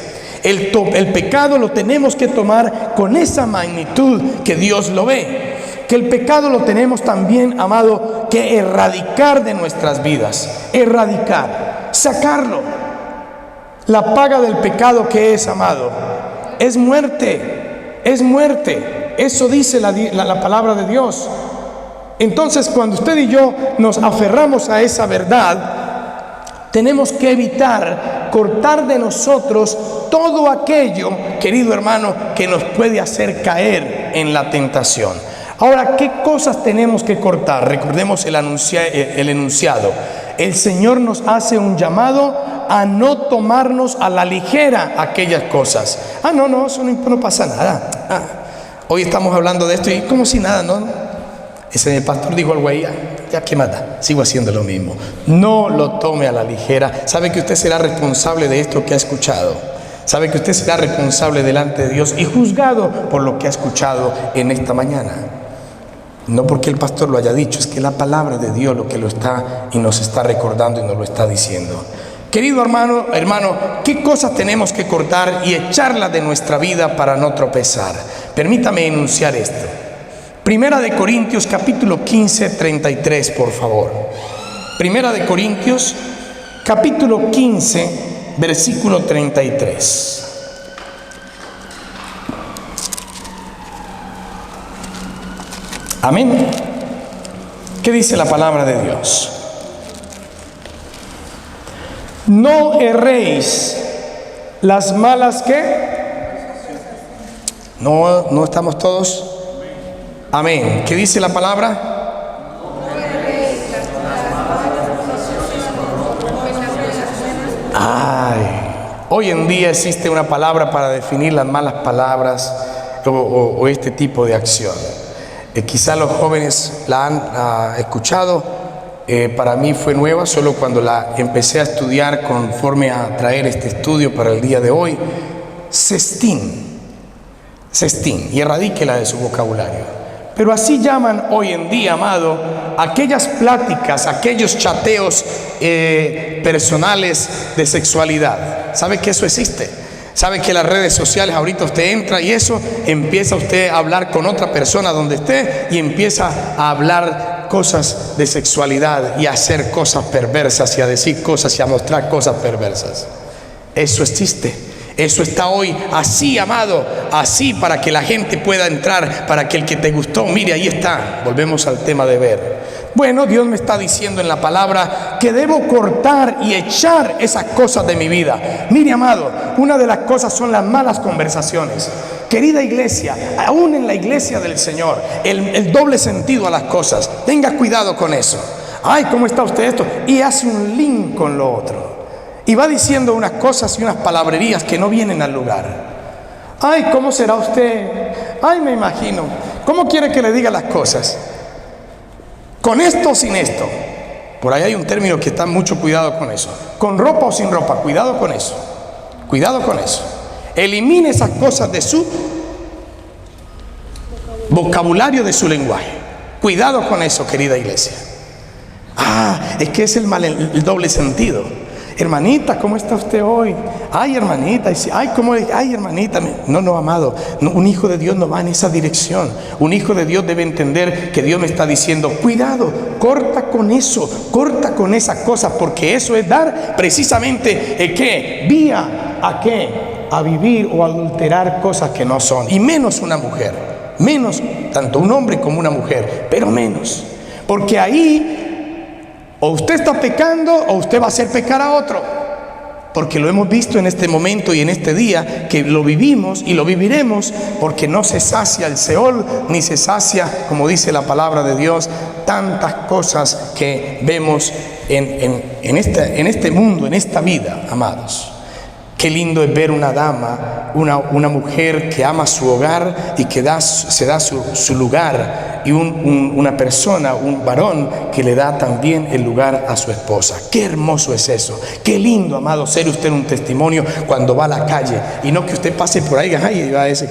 El pecado lo tenemos que tomar con esa magnitud que Dios lo ve. Que el pecado lo tenemos también, amado, que erradicar de nuestras vidas. Erradicar, sacarlo. La paga del pecado, ¿qué es, amado? Es muerte, es muerte. Eso dice la palabra de Dios. Entonces, cuando usted y yo nos aferramos a esa verdad, tenemos que evitar cortar de nosotros todo aquello, querido hermano, que nos puede hacer caer en la tentación. Ahora, ¿qué cosas tenemos que cortar? Recordemos el enunciado. El Señor nos hace un llamado a no tomarnos a la ligera aquellas cosas. No, eso no pasa nada. Hoy estamos hablando de esto y como si nada, ¿no? Ese pastor dijo algo ahí, ya que mata, sigo haciendo lo mismo. No lo tome a la ligera. Sabe que usted será responsable de esto que ha escuchado. Sabe que usted será responsable delante de Dios y juzgado por lo que ha escuchado en esta mañana. No porque el pastor lo haya dicho, es que la palabra de Dios lo que lo está y nos está recordando y nos lo está diciendo. Querido hermano, ¿qué cosas tenemos que cortar y echarlas de nuestra vida para no tropezar? Permítame enunciar esto. Primera de Corintios capítulo 15, 33, por favor. Primera de Corintios capítulo 15, versículo 33. Amén. ¿Qué dice la palabra de Dios? No erréis las malas ¿qué? No estamos todos. Amén. ¿Qué dice la palabra? Hoy en día existe una palabra para definir las malas palabras o este tipo de acción. Quizá los jóvenes la han escuchado. Para mí fue nueva, solo cuando la empecé a estudiar conforme a traer este estudio para el día de hoy. Sestín, y erradíquela de su vocabulario. Pero así llaman hoy en día, amado, aquellas pláticas, aquellos chateos personales de sexualidad. ¿Sabe que eso existe? ¿Sabe que las redes sociales ahorita usted entra y eso empieza usted a hablar con otra persona donde esté y empieza a hablar cosas de sexualidad y a hacer cosas perversas y a decir cosas y a mostrar cosas perversas? Eso existe. Eso está hoy así, amado, así para que la gente pueda entrar, para que el que te gustó, mire, ahí está. Volvemos al tema de ver. Bueno, Dios me está diciendo en la palabra que debo cortar y echar esas cosas de mi vida. Mire, amado, una de las cosas son las malas conversaciones. Querida iglesia, aún en la iglesia del Señor, el doble sentido a las cosas. Tenga cuidado con eso. Ay, ¿cómo está usted esto? Y hace un link con lo otro. Y va diciendo unas cosas y unas palabrerías que no vienen al lugar. Ay, ¿cómo será usted? Ay, me imagino. ¿Cómo quiere que le diga las cosas? ¿Con esto o sin esto? Por ahí hay un término que está mucho cuidado con eso. ¿Con ropa o sin ropa? Cuidado con eso. Cuidado con eso. Elimine esas cosas de su vocabulario, de su lenguaje. Cuidado con eso, querida iglesia. Es que es el doble sentido. Hermanita, ¿cómo está usted hoy? Ay, hermanita, ay, hermanita. No, amado, un hijo de Dios no va en esa dirección. Un hijo de Dios debe entender que Dios me está diciendo, cuidado, corta con eso, corta con esas cosas, porque eso es dar precisamente, ¿qué? Vía a qué? A vivir o adulterar cosas que no son. Y menos una mujer, menos tanto un hombre como una mujer, pero menos. Porque ahí o usted está pecando o usted va a hacer pecar a otro. Porque lo hemos visto en este momento y en este día, que lo vivimos y lo viviremos, porque no se sacia el Seol, ni se sacia, como dice la palabra de Dios, tantas cosas que vemos en este mundo, en esta vida, amados. Qué lindo es ver una dama, una mujer que ama su hogar y que se da su lugar, y una persona, un varón que le da también el lugar a su esposa. Qué hermoso es eso. Qué lindo, amado, ser usted un testimonio cuando va a la calle y no que usted pase por ahí y va a decir,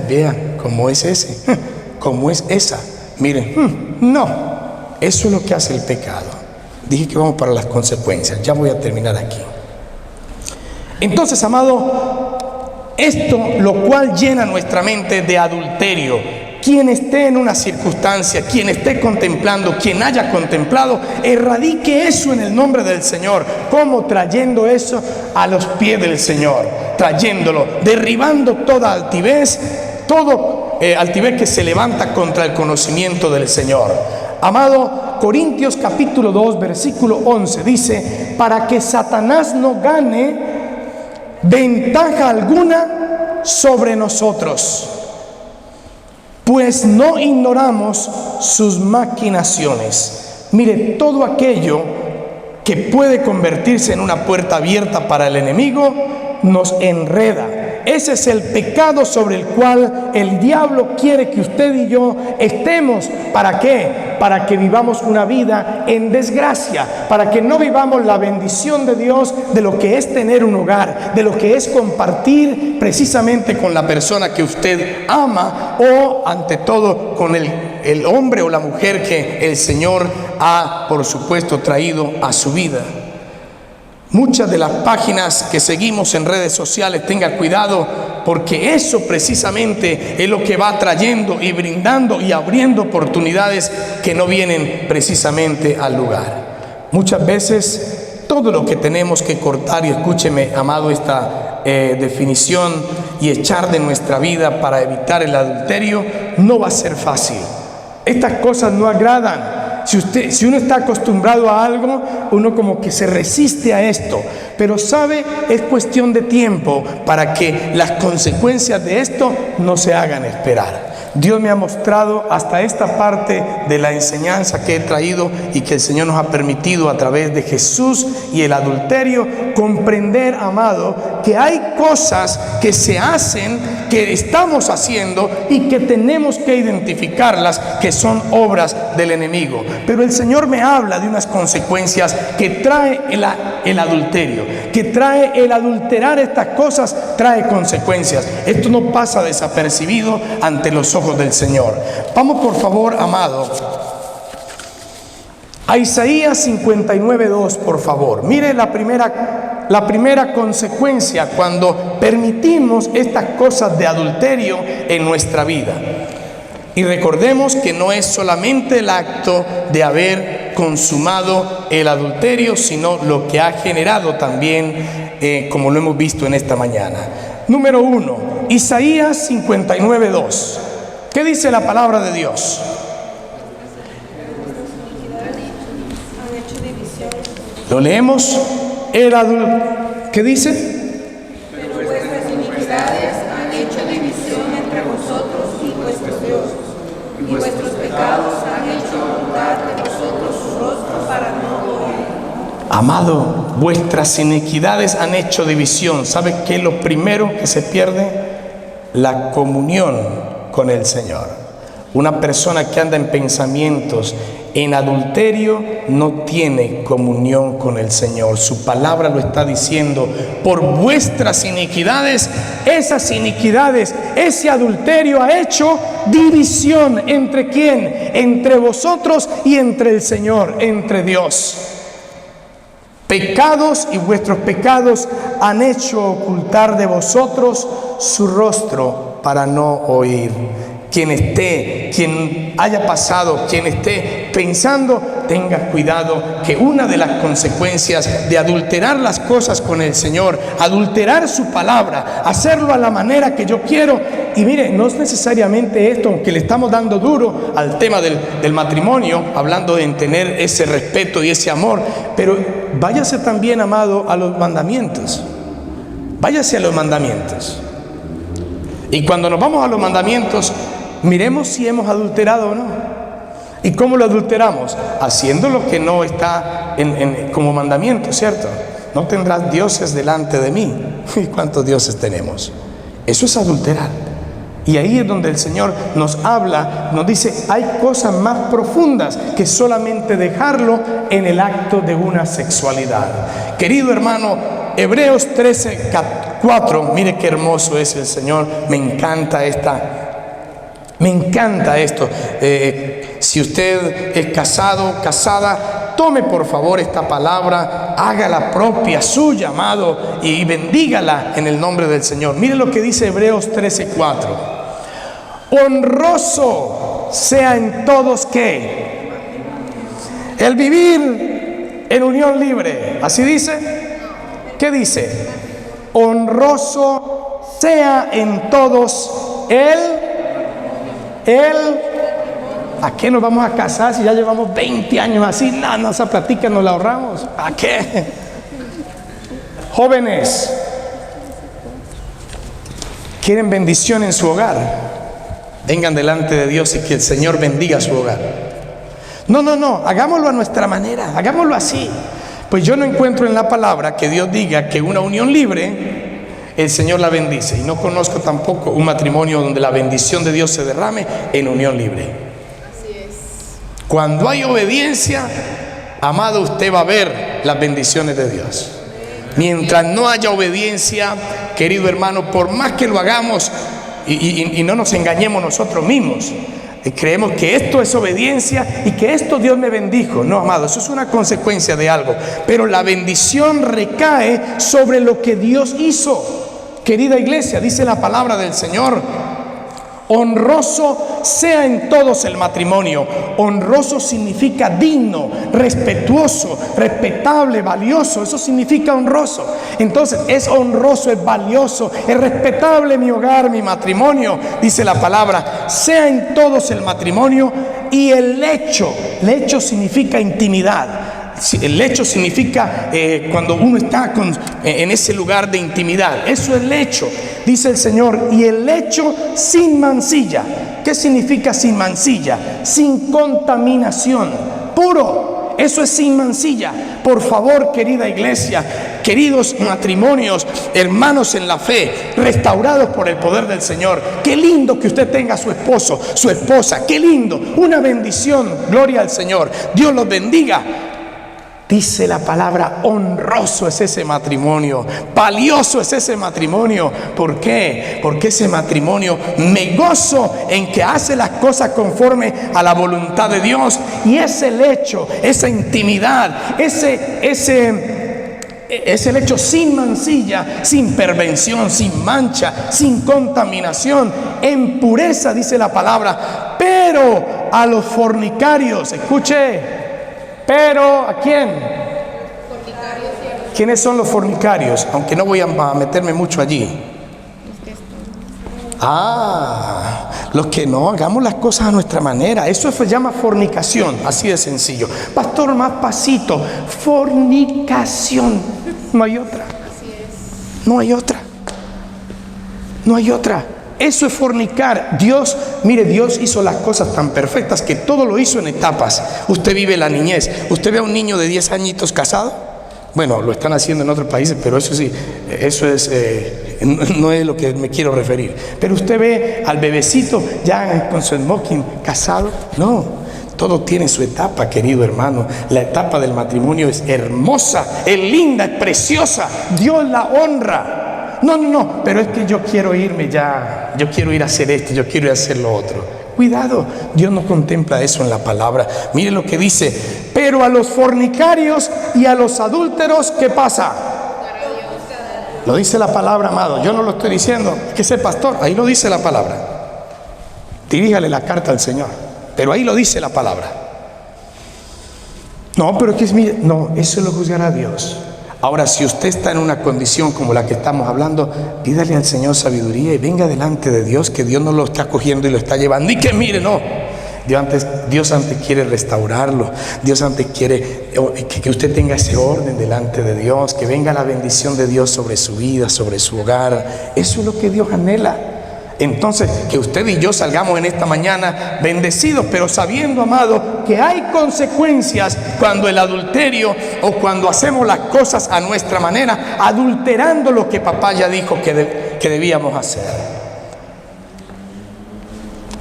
vea cómo es ese, cómo es esa. Miren, no, eso es lo que hace el pecado. Dije que vamos para las consecuencias. Ya voy a terminar aquí. Entonces, amado, esto lo cual llena nuestra mente de adulterio. Quien esté en una circunstancia, quien esté contemplando, quien haya contemplado, erradique eso en el nombre del Señor. ¿Cómo? Trayendo eso a los pies del Señor, trayéndolo, derribando toda altivez, altivez que se levanta contra el conocimiento del Señor. Amado, Corintios capítulo 2, versículo 11 dice, para que Satanás no gane ventaja alguna sobre nosotros, pues no ignoramos sus maquinaciones. Mire, todo aquello que puede convertirse en una puerta abierta para el enemigo, nos enreda. Ese es el pecado sobre el cual el diablo quiere que usted y yo estemos. ¿Para qué? Para que vivamos una vida en desgracia, para que no vivamos la bendición de Dios, de lo que es tener un hogar, de lo que es compartir precisamente con la persona que usted ama, o ante todo con el hombre o la mujer que el Señor ha, por supuesto, traído a su vida. Muchas de las páginas que seguimos en redes sociales, tenga cuidado, porque eso precisamente es lo que va trayendo y brindando y abriendo oportunidades que no vienen precisamente al lugar. Muchas veces todo lo que tenemos que cortar, y escúcheme, amado, esta definición, y echar de nuestra vida para evitar el adulterio, no va a ser fácil. Estas cosas no agradan. Si uno está acostumbrado a algo, uno como que se resiste a esto. Pero sabe, es cuestión de tiempo para que las consecuencias de esto no se hagan esperar. Dios me ha mostrado hasta esta parte de la enseñanza que he traído y que el Señor nos ha permitido a través de Jesús y el adulterio comprender, amado, que hay cosas que se hacen, que estamos haciendo y que tenemos que identificarlas, que son obras del enemigo. Pero el Señor me habla de unas consecuencias que trae el adulterio, que trae el adulterar estas cosas, trae consecuencias. Esto no pasa desapercibido ante los ojos del Señor. Vamos por favor, amado, a Isaías 59:2, por favor. Mire la primera consecuencia cuando permitimos estas cosas de adulterio en nuestra vida. Y recordemos que no es solamente el acto de haber consumado el adulterio, sino lo que ha generado también, como lo hemos visto en esta mañana. Número 1, Isaías 59:2. ¿Qué dice la palabra de Dios? Lo leemos. ¿Qué dice? Pero vuestras iniquidades han hecho división entre vosotros y vuestro Dios, y vuestros pecados han hecho ocultar de vosotros su rostro para no oír. Amado, vuestras iniquidades han hecho división. ¿Sabe qué es lo primero que se pierde? La comunión con el Señor. Una persona que anda en pensamientos en adulterio no tiene comunión con el Señor. Su palabra lo está diciendo. Por vuestras iniquidades, esas iniquidades, ese adulterio ha hecho división. ¿Entre quién? Entre vosotros y entre el Señor, entre Dios. Pecados, y vuestros pecados han hecho ocultar de vosotros su rostro para no oír. Quien haya pasado, quien esté pensando, tenga cuidado, que una de las consecuencias de adulterar las cosas con el Señor, adulterar su palabra, hacerlo a la manera que yo quiero, y mire, no es necesariamente esto, aunque le estamos dando duro al tema del matrimonio, hablando de tener ese respeto y ese amor, pero váyase también, amado, a los mandamientos. Váyase a los mandamientos. Y cuando nos vamos a los mandamientos, miremos si hemos adulterado o no. ¿Y cómo lo adulteramos? Haciendo lo que no está como mandamiento, ¿cierto? No tendrás dioses delante de mí. ¿Y cuántos dioses tenemos? Eso es adulterar. Y ahí es donde el Señor nos habla, nos dice, hay cosas más profundas que solamente dejarlo en el acto de una sexualidad. Querido hermano, Hebreos 13:4, mire qué hermoso es el Señor. Me encanta esto. Si usted es casado, casada, tome por favor esta palabra, hágala propia, suya, amado, y bendígala en el nombre del Señor. Mire lo que dice Hebreos 13:4. Honroso sea en todos que el vivir en unión libre. ¿Así dice? ¿Qué dice? Honroso sea en todos ¿A qué nos vamos a casar si ya llevamos 20 años así? No, esa plática nos la ahorramos. ¿A qué? Jóvenes, ¿quieren bendición en su hogar? Vengan delante de Dios y que el Señor bendiga su hogar. No, hagámoslo a nuestra manera, hagámoslo así. Pues yo no encuentro en la palabra que Dios diga que una unión libre el Señor la bendice, y no conozco tampoco un matrimonio donde la bendición de Dios se derrame en unión libre. Así es. Cuando hay obediencia, amado, usted va a ver las bendiciones de Dios. Mientras no haya obediencia, querido hermano, por más que lo hagamos y no nos engañemos nosotros mismos, creemos que esto es obediencia y que esto Dios me bendijo. No, amado, eso es una consecuencia de algo, pero la bendición recae sobre lo que Dios hizo. Querida iglesia, dice la palabra del Señor: honroso sea en todos el matrimonio. Honroso significa digno, respetuoso, respetable, valioso. Eso significa honroso. Entonces es honroso, es valioso, es respetable mi hogar, mi matrimonio. Dice la palabra: sea en todos el matrimonio. Y el lecho significa intimidad. El lecho significa cuando uno está en ese lugar de intimidad. Eso es lecho, dice el Señor. Y el lecho sin mancilla. ¿Qué significa sin mancilla? Sin contaminación, puro. Eso es sin mancilla. Por favor, querida iglesia, queridos matrimonios, hermanos en la fe, restaurados por el poder del Señor, qué lindo que usted tenga a su esposo, su esposa. Qué lindo, una bendición. Gloria al Señor. Dios los bendiga. Dice la palabra: honroso es ese matrimonio, valioso es ese matrimonio. ¿Por qué? Porque ese matrimonio me gozo en que hace las cosas conforme a la voluntad de Dios. Y ese lecho, esa intimidad, ese lecho sin mancilla, sin pervención, sin mancha, sin contaminación, en pureza, dice la palabra. Pero a los fornicarios, escuche, pero ¿a quién? ¿Quiénes son los fornicarios? Aunque no voy a meterme mucho allí. Los que no hagamos las cosas a nuestra manera. Eso se llama fornicación, así de sencillo. Pastor, más pasito. Fornicación. No hay otra. No hay otra. No hay otra. Eso es fornicar. Dios, mire, Dios hizo las cosas tan perfectas que todo lo hizo en etapas. Usted vive la niñez. Usted ve a un niño de 10 añitos casado. Bueno, lo están haciendo en otros países, pero eso sí, eso es, no es lo que me quiero referir. Pero usted ve al bebecito ya con su smoking casado. No, todo tiene su etapa, querido hermano. La etapa del matrimonio es hermosa, es linda, es preciosa. Dios la honra. No, pero es que yo quiero irme ya, yo quiero ir a hacer esto, yo quiero ir a hacer lo otro. Cuidado, Dios no contempla eso en la palabra. Mire lo que dice: pero a los fornicarios y a los adúlteros, ¿qué pasa? Lo dice la palabra, amado. Yo no lo estoy diciendo, es que ese pastor, ahí lo dice la palabra. Diríjale la carta al Señor, pero ahí lo dice la palabra. No, pero es que no, eso lo juzgará Dios. Ahora, si usted está en una condición como la que estamos hablando, pídale al Señor sabiduría y venga delante de Dios, que Dios no lo está cogiendo y lo está llevando. Y que mire, no. Dios antes quiere restaurarlo. Dios antes quiere que usted tenga ese orden delante de Dios, que venga la bendición de Dios sobre su vida, sobre su hogar. Eso es lo que Dios anhela. Entonces, que usted y yo salgamos en esta mañana bendecidos, pero sabiendo, amado, que hay consecuencias cuando el adulterio o cuando hacemos las cosas a nuestra manera, adulterando lo que papá ya dijo que debíamos hacer.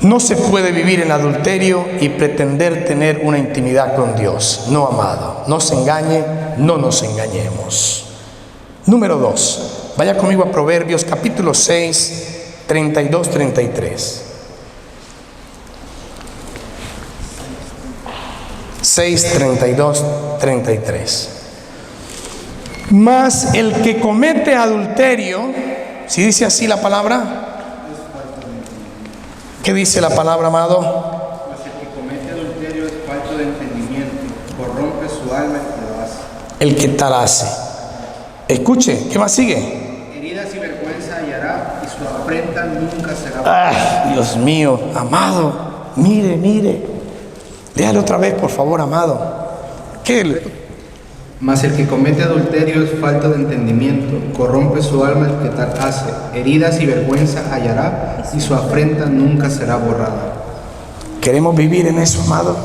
No se puede vivir en adulterio y pretender tener una intimidad con Dios. No, amado, no se engañe, no nos engañemos. Número 2, vaya conmigo a Proverbios capítulo 6, 32-33. 6:32-33. Mas el que comete adulterio, ¿sí dice así la palabra? ¿Qué dice la palabra, amado? Mas el que comete adulterio es falto de entendimiento, corrompe su alma el que lo hace. El que tal hace. Escuche, ¿qué más sigue? Heridas y vergüenza hallará, y su afrenta nunca será. ¡Ay, Dios mío, amado! Mire. Léalo otra vez, por favor, amado. ¿Qué? Mas el que comete adulterio es falta de entendimiento, corrompe su alma el que tal hace. Heridas y vergüenza hallará, y su afrenta nunca será borrada. ¿Queremos vivir en eso, amado?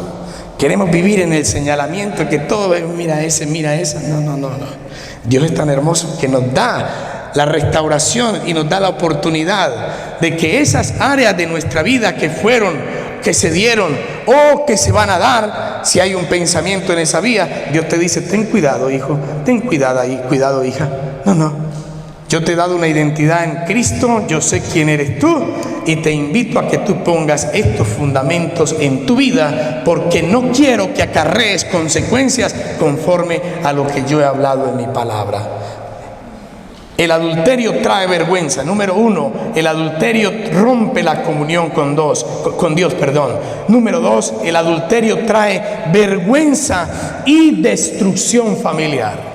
Queremos vivir en el señalamiento, que todo es, mira ese, mira esa. No. Dios es tan hermoso que nos da la restauración y nos da la oportunidad de que esas áreas de nuestra vida que se dieron o que se van a dar, si hay un pensamiento en esa vía, Dios te dice: ten cuidado, hijo, ten cuidado, hija. No. Yo te he dado una identidad en Cristo, yo sé quién eres tú y te invito a que tú pongas estos fundamentos en tu vida, porque no quiero que acarrees consecuencias conforme a lo que yo he hablado en mi palabra. El adulterio trae vergüenza. Número 1, el adulterio rompe la comunión con Dios. Número 2, el adulterio trae vergüenza y destrucción familiar.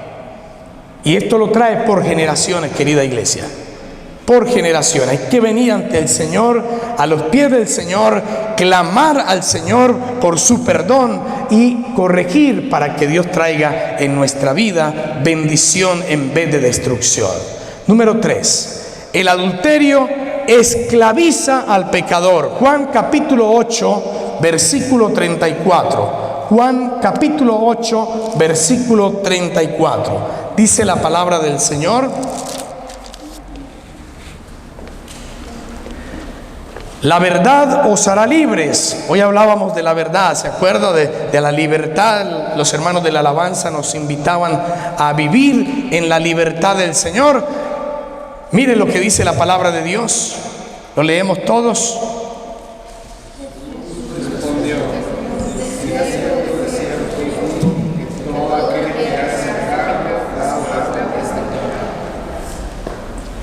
Y esto lo trae por generaciones, querida iglesia. Por generaciones. Hay que venir ante el Señor, a los pies del Señor, clamar al Señor por su perdón y corregir para que Dios traiga en nuestra vida bendición en vez de destrucción. Número 3, el adulterio esclaviza al pecador. Juan capítulo 8, versículo 34. Juan capítulo 8, versículo 34. Dice la palabra del Señor: la verdad os hará libres. Hoy hablábamos de la verdad, ¿se acuerda? De la libertad. Los hermanos de la alabanza nos invitaban a vivir en la libertad del Señor. Mire lo que dice la palabra de Dios. Lo leemos todos.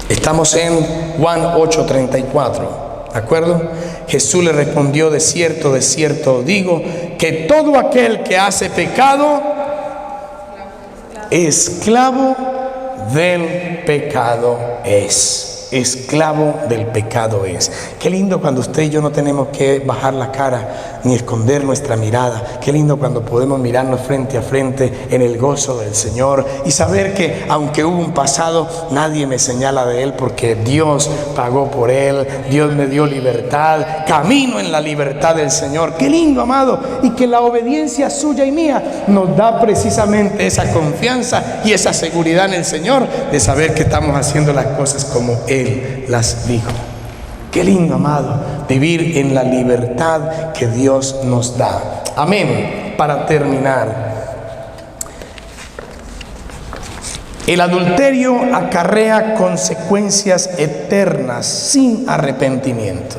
Estamos en Juan 8:34, ¿de acuerdo? Jesús le respondió: de cierto os digo, que todo aquel que hace pecado, esclavo del pecado es. Esclavo del pecado es. Qué lindo cuando usted y yo no tenemos que bajar la cara ni esconder nuestra mirada. Qué lindo cuando podemos mirarnos frente a frente en el gozo del Señor y saber que aunque hubo un pasado, nadie me señala de él, porque Dios pagó por él, Dios me dio libertad, camino en la libertad del Señor. Qué lindo, amado, y que la obediencia suya y mía nos da precisamente esa confianza y esa seguridad en el Señor de saber que estamos haciendo las cosas como Él las dijo. Qué lindo, amado, vivir en la libertad que Dios nos da. Amén. Para terminar, el adulterio acarrea consecuencias eternas sin arrepentimiento.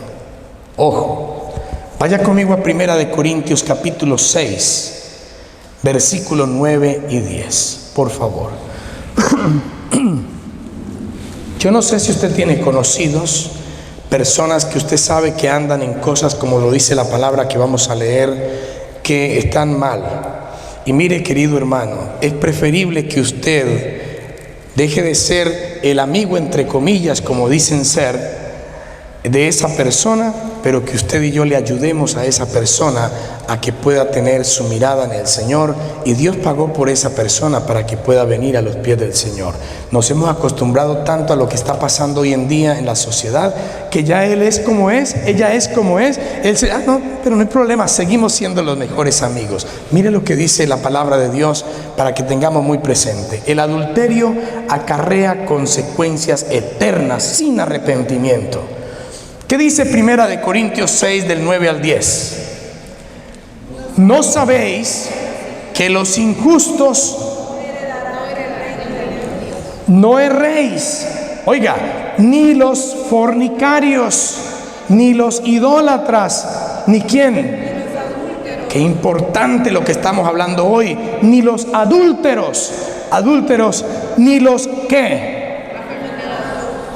Ojo, vaya conmigo a 1 Corintios capítulo 6, versículos 9 y 10, por favor. Yo no sé si usted tiene conocidos, personas que usted sabe que andan en cosas, como lo dice la palabra que vamos a leer, que están mal. Y mire, querido hermano, es preferible que usted deje de ser el amigo, entre comillas, como dicen ser, de esa persona, pero que usted y yo le ayudemos a esa persona a que pueda tener su mirada en el Señor, y Dios pagó por esa persona para que pueda venir a los pies del Señor. Nos hemos acostumbrado tanto a lo que está pasando hoy en día en la sociedad, que ya él es como es, ella es como es, él se, no, pero no hay problema, seguimos siendo los mejores amigos. Mire lo que dice la palabra de Dios para que tengamos muy presente: el adulterio acarrea consecuencias eternas sin arrepentimiento. ¿Qué dice 1 Corintios 6 del 9 al 10? ¿No sabéis que los injustos no erréis? Oiga, ni los fornicarios, ni los idólatras, ni quién. Qué importante lo que estamos hablando hoy. Ni los adúlteros, ni los ¿qué?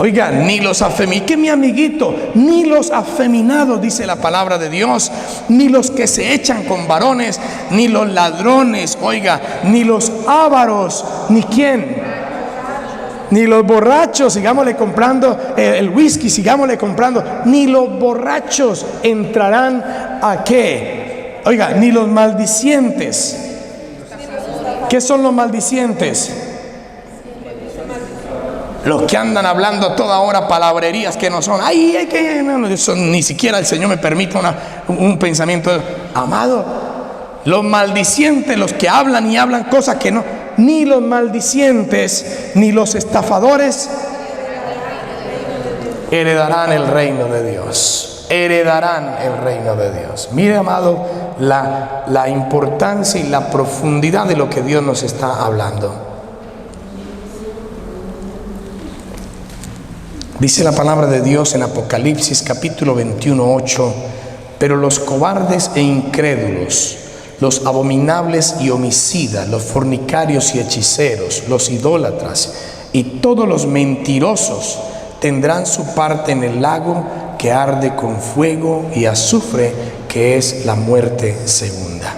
Oiga, ni los afeminados, que mi amiguito, ni los afeminados, dice la palabra de Dios, ni los que se echan con varones, ni los ladrones, oiga, ni los ávaros, ni quién, ni los borrachos, sigámosle comprando el whisky, sigámosle comprando, ni los borrachos entrarán a qué, oiga, ni los maldicientes. ¿Qué son los maldicientes? Los que andan hablando a toda hora palabrerías que no son. Ay, que no, eso, ni siquiera el Señor me permite un pensamiento. Amado, Los maldicientes, los que hablan y hablan cosas que no, ni los maldicientes, ni los estafadores heredarán el reino de Dios. Heredarán el reino de Dios. Mire, amado, la importancia y la profundidad de lo que Dios nos está hablando. Dice la palabra de Dios en Apocalipsis capítulo 21, 8: pero los cobardes e incrédulos, los abominables y homicidas, los fornicarios y hechiceros, los idólatras y todos los mentirosos tendrán su parte en el lago que arde con fuego y azufre, que es la muerte segunda.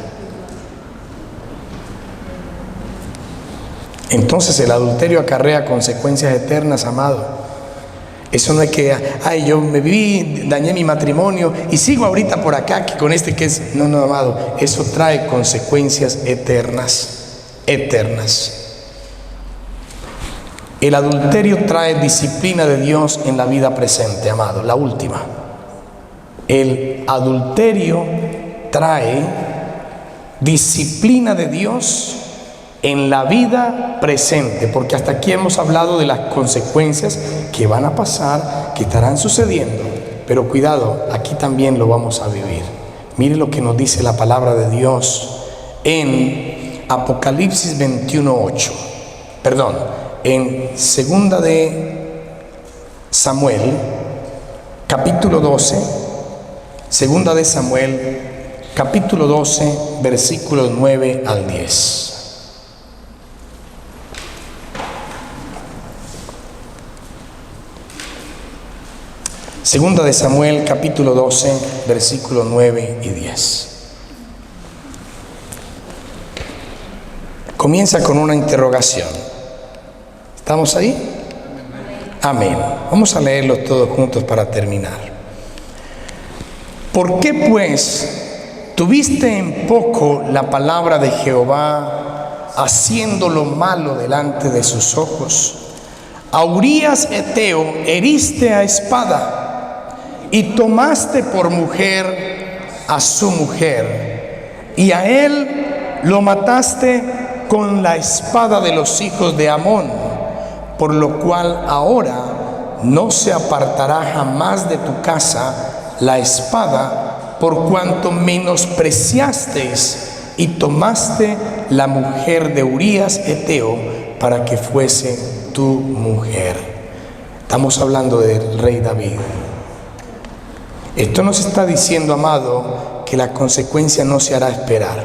Entonces el adulterio acarrea consecuencias eternas, amado. Eso no es que, ay, yo me viví, dañé mi matrimonio y sigo ahorita por acá que con este que es... No, no, amado, eso trae consecuencias eternas, eternas. El adulterio trae disciplina de Dios en la vida presente, amado, la última. El adulterio trae disciplina de Dios en la vida presente, porque hasta aquí hemos hablado de las consecuencias que van a pasar, que estarán sucediendo, pero cuidado, aquí también lo vamos a vivir. Mire lo que nos dice la palabra de Dios en Apocalipsis 21:8, perdón, en segunda de Samuel, capítulo 12, segunda de Samuel, capítulo 12, versículos 9 al 10. Segunda de Samuel, capítulo 12, versículos 9 y 10. Comienza con una interrogación. ¿Estamos ahí? Amén. Vamos a leerlos todos juntos para terminar. ¿Por qué pues tuviste en poco la palabra de Jehová, haciendo lo malo delante de sus ojos? A Urías Eteo heriste a espada y tomaste por mujer a su mujer, y a él lo mataste con la espada de los hijos de Amón, por lo cual ahora no se apartará jamás de tu casa la espada, por cuanto menospreciasteis y tomaste la mujer de Urías Eteo para que fuese tu mujer. Estamos hablando del rey David. Esto nos está diciendo, amado, que la consecuencia no se hará esperar.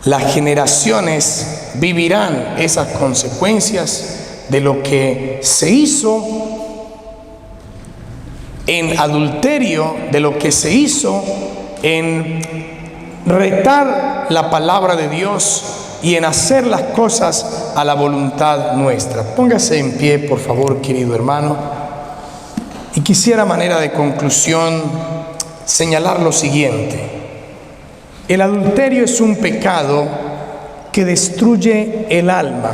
Las generaciones vivirán esas consecuencias de lo que se hizo en adulterio, de lo que se hizo en retar la palabra de Dios y en hacer las cosas a la voluntad nuestra. Póngase en pie, por favor, querido hermano. Y quisiera, a manera de conclusión, señalar lo siguiente. El adulterio es un pecado que destruye el alma.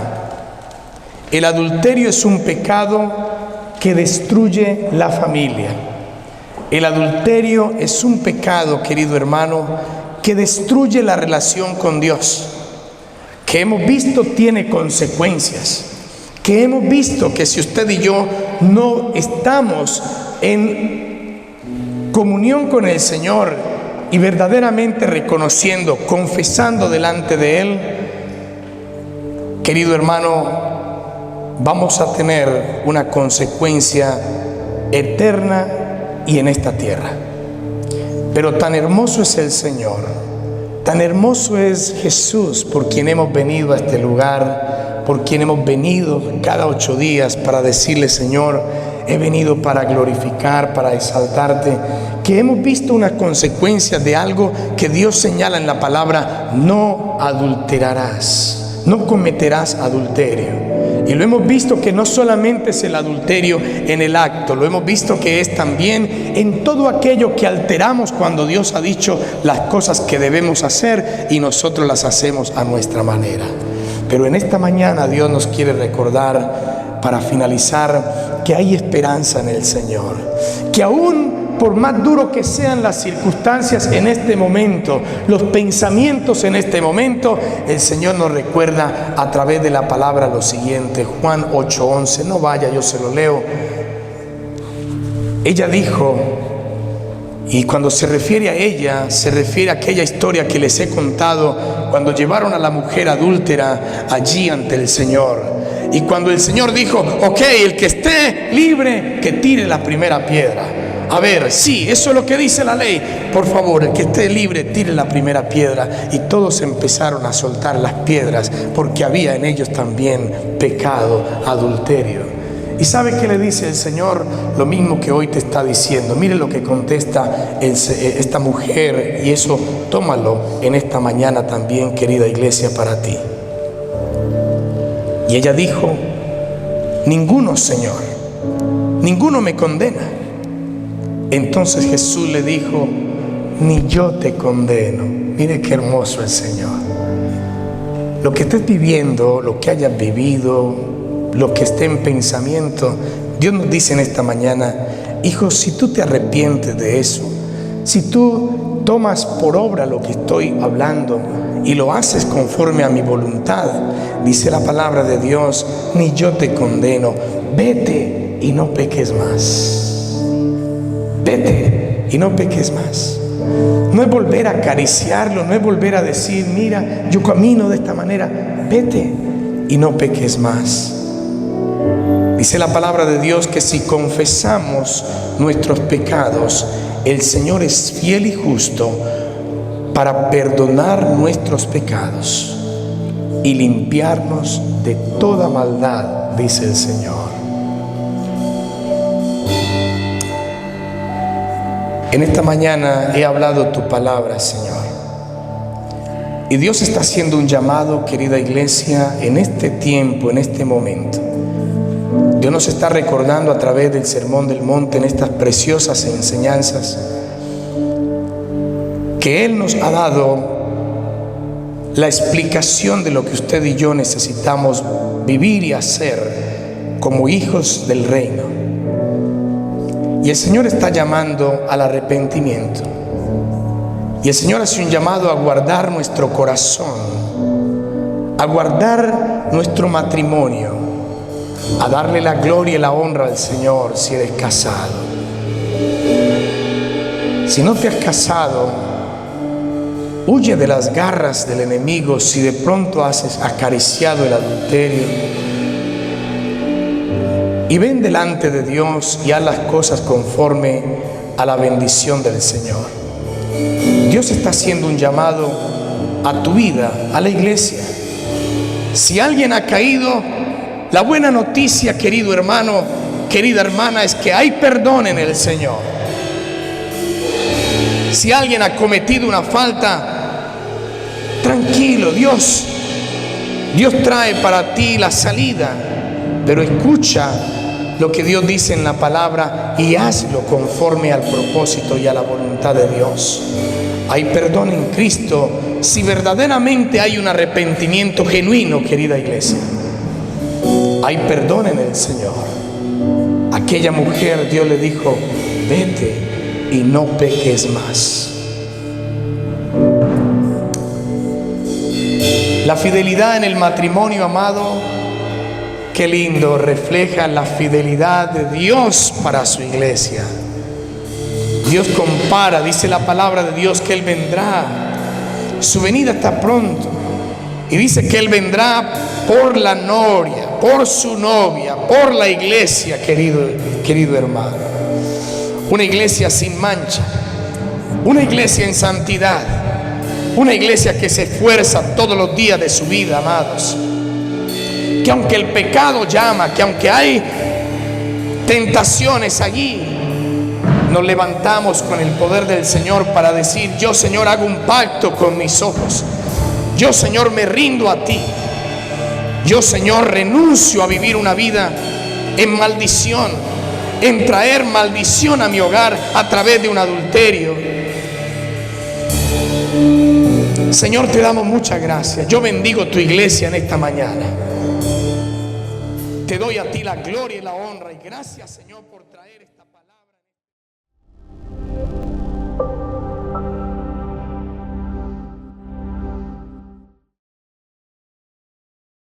El adulterio es un pecado que destruye la familia. El adulterio es un pecado, querido hermano, que destruye la relación con Dios, que hemos visto tiene consecuencias, que hemos visto que si usted y yo no estamos en comunión con el Señor y verdaderamente reconociendo, confesando delante de Él, querido hermano, vamos a tener una consecuencia eterna y en esta tierra. Pero tan hermoso es el Señor, tan hermoso es Jesús, por quien hemos venido a este lugar, por quien hemos venido cada 8 días para decirle: Señor, he venido para glorificar, para exaltarte, que hemos visto una consecuencia de algo que Dios señala en la palabra: no adulterarás, no cometerás adulterio. Y lo hemos visto que no solamente es el adulterio en el acto, lo hemos visto que es también en todo aquello que alteramos cuando Dios ha dicho las cosas que debemos hacer y nosotros las hacemos a nuestra manera. Pero en esta mañana Dios nos quiere recordar, para finalizar, que hay esperanza en el Señor, que aún por más duro que sean las circunstancias en este momento, los pensamientos en este momento, el Señor nos recuerda a través de la palabra lo siguiente. Juan 8:11, no vaya, yo se lo leo. Ella dijo, y cuando se refiere a ella, se refiere a aquella historia que les he contado cuando llevaron a la mujer adúltera allí ante el Señor. Y cuando el Señor dijo, ok, el que esté libre, que tire la primera piedra. A ver, sí, eso es lo que dice la ley. Por favor, el que esté libre, tire la primera piedra. Y todos empezaron a soltar las piedras porque había en ellos también pecado, adulterio. ¿Y sabe qué le dice el Señor? Lo mismo que hoy te está diciendo. Mire lo que contesta esta mujer, y eso tómalo en esta mañana también, querida iglesia, para ti. Y ella dijo, ninguno, Señor, ninguno me condena. Entonces Jesús le dijo, ni yo te condeno. Mire qué hermoso el Señor. Lo que estés viviendo, lo que hayas vivido, lo que esté en pensamiento, Dios nos dice en esta mañana, hijo, si tú te arrepientes de eso, si tú tomas por obra lo que estoy hablando y lo haces conforme a mi voluntad, dice la palabra de Dios, ni yo te condeno, vete y no peques más. Vete y no peques más. No es volver a acariciarlo, no es volver a decir, mira, yo camino de esta manera. Vete y no peques más. Dice la palabra de Dios que si confesamos nuestros pecados, el Señor es fiel y justo para perdonar nuestros pecados y limpiarnos de toda maldad, dice el Señor. En esta mañana he hablado tu palabra, Señor. Y Dios está haciendo un llamado, querida iglesia, en este tiempo, en este momento. Dios nos está recordando a través del Sermón del Monte, en estas preciosas enseñanzas, que Él nos ha dado la explicación de lo que usted y yo necesitamos vivir y hacer como hijos del reino. Y el Señor está llamando al arrepentimiento. Y el Señor hace un llamado a guardar nuestro corazón, a guardar nuestro matrimonio, a darle la gloria y la honra al Señor si eres casado. Si no te has casado, huye de las garras del enemigo si de pronto has acariciado el adulterio. Y ven delante de Dios y haz las cosas conforme a la bendición del Señor. Dios está haciendo un llamado a tu vida, a la iglesia. Si alguien ha caído, la buena noticia, querido hermano, querida hermana, es que hay perdón en el Señor. Si alguien ha cometido una falta, tranquilo, Dios trae para ti la salida, pero escucha lo que Dios dice en la palabra y hazlo conforme al propósito y a la voluntad de Dios. Hay perdón en Cristo si verdaderamente hay un arrepentimiento genuino, querida iglesia. Hay perdón en el Señor. Aquella mujer, Dios le dijo, vete y no peques más. La fidelidad en el matrimonio, amado, qué lindo, refleja la fidelidad de Dios para su iglesia. Dios compara, dice la palabra de Dios, que Él vendrá. Su venida está pronto. Y dice que Él vendrá por la novia, por su novia, por la iglesia, querido hermano. Una iglesia sin mancha, una iglesia en santidad, una iglesia que se esfuerza todos los días de su vida, amados. Que aunque el pecado llama, que aunque hay tentaciones allí, nos levantamos con el poder del Señor para decir, yo, Señor, hago un pacto con mis ojos. Yo, Señor, me rindo a ti. Yo, Señor, renuncio a vivir una vida en maldición, en traer maldición a mi hogar a través de un adulterio. Señor, te damos muchas gracias. Yo bendigo tu iglesia en esta mañana. Te doy a ti la gloria y la honra. Y gracias, Señor, por traer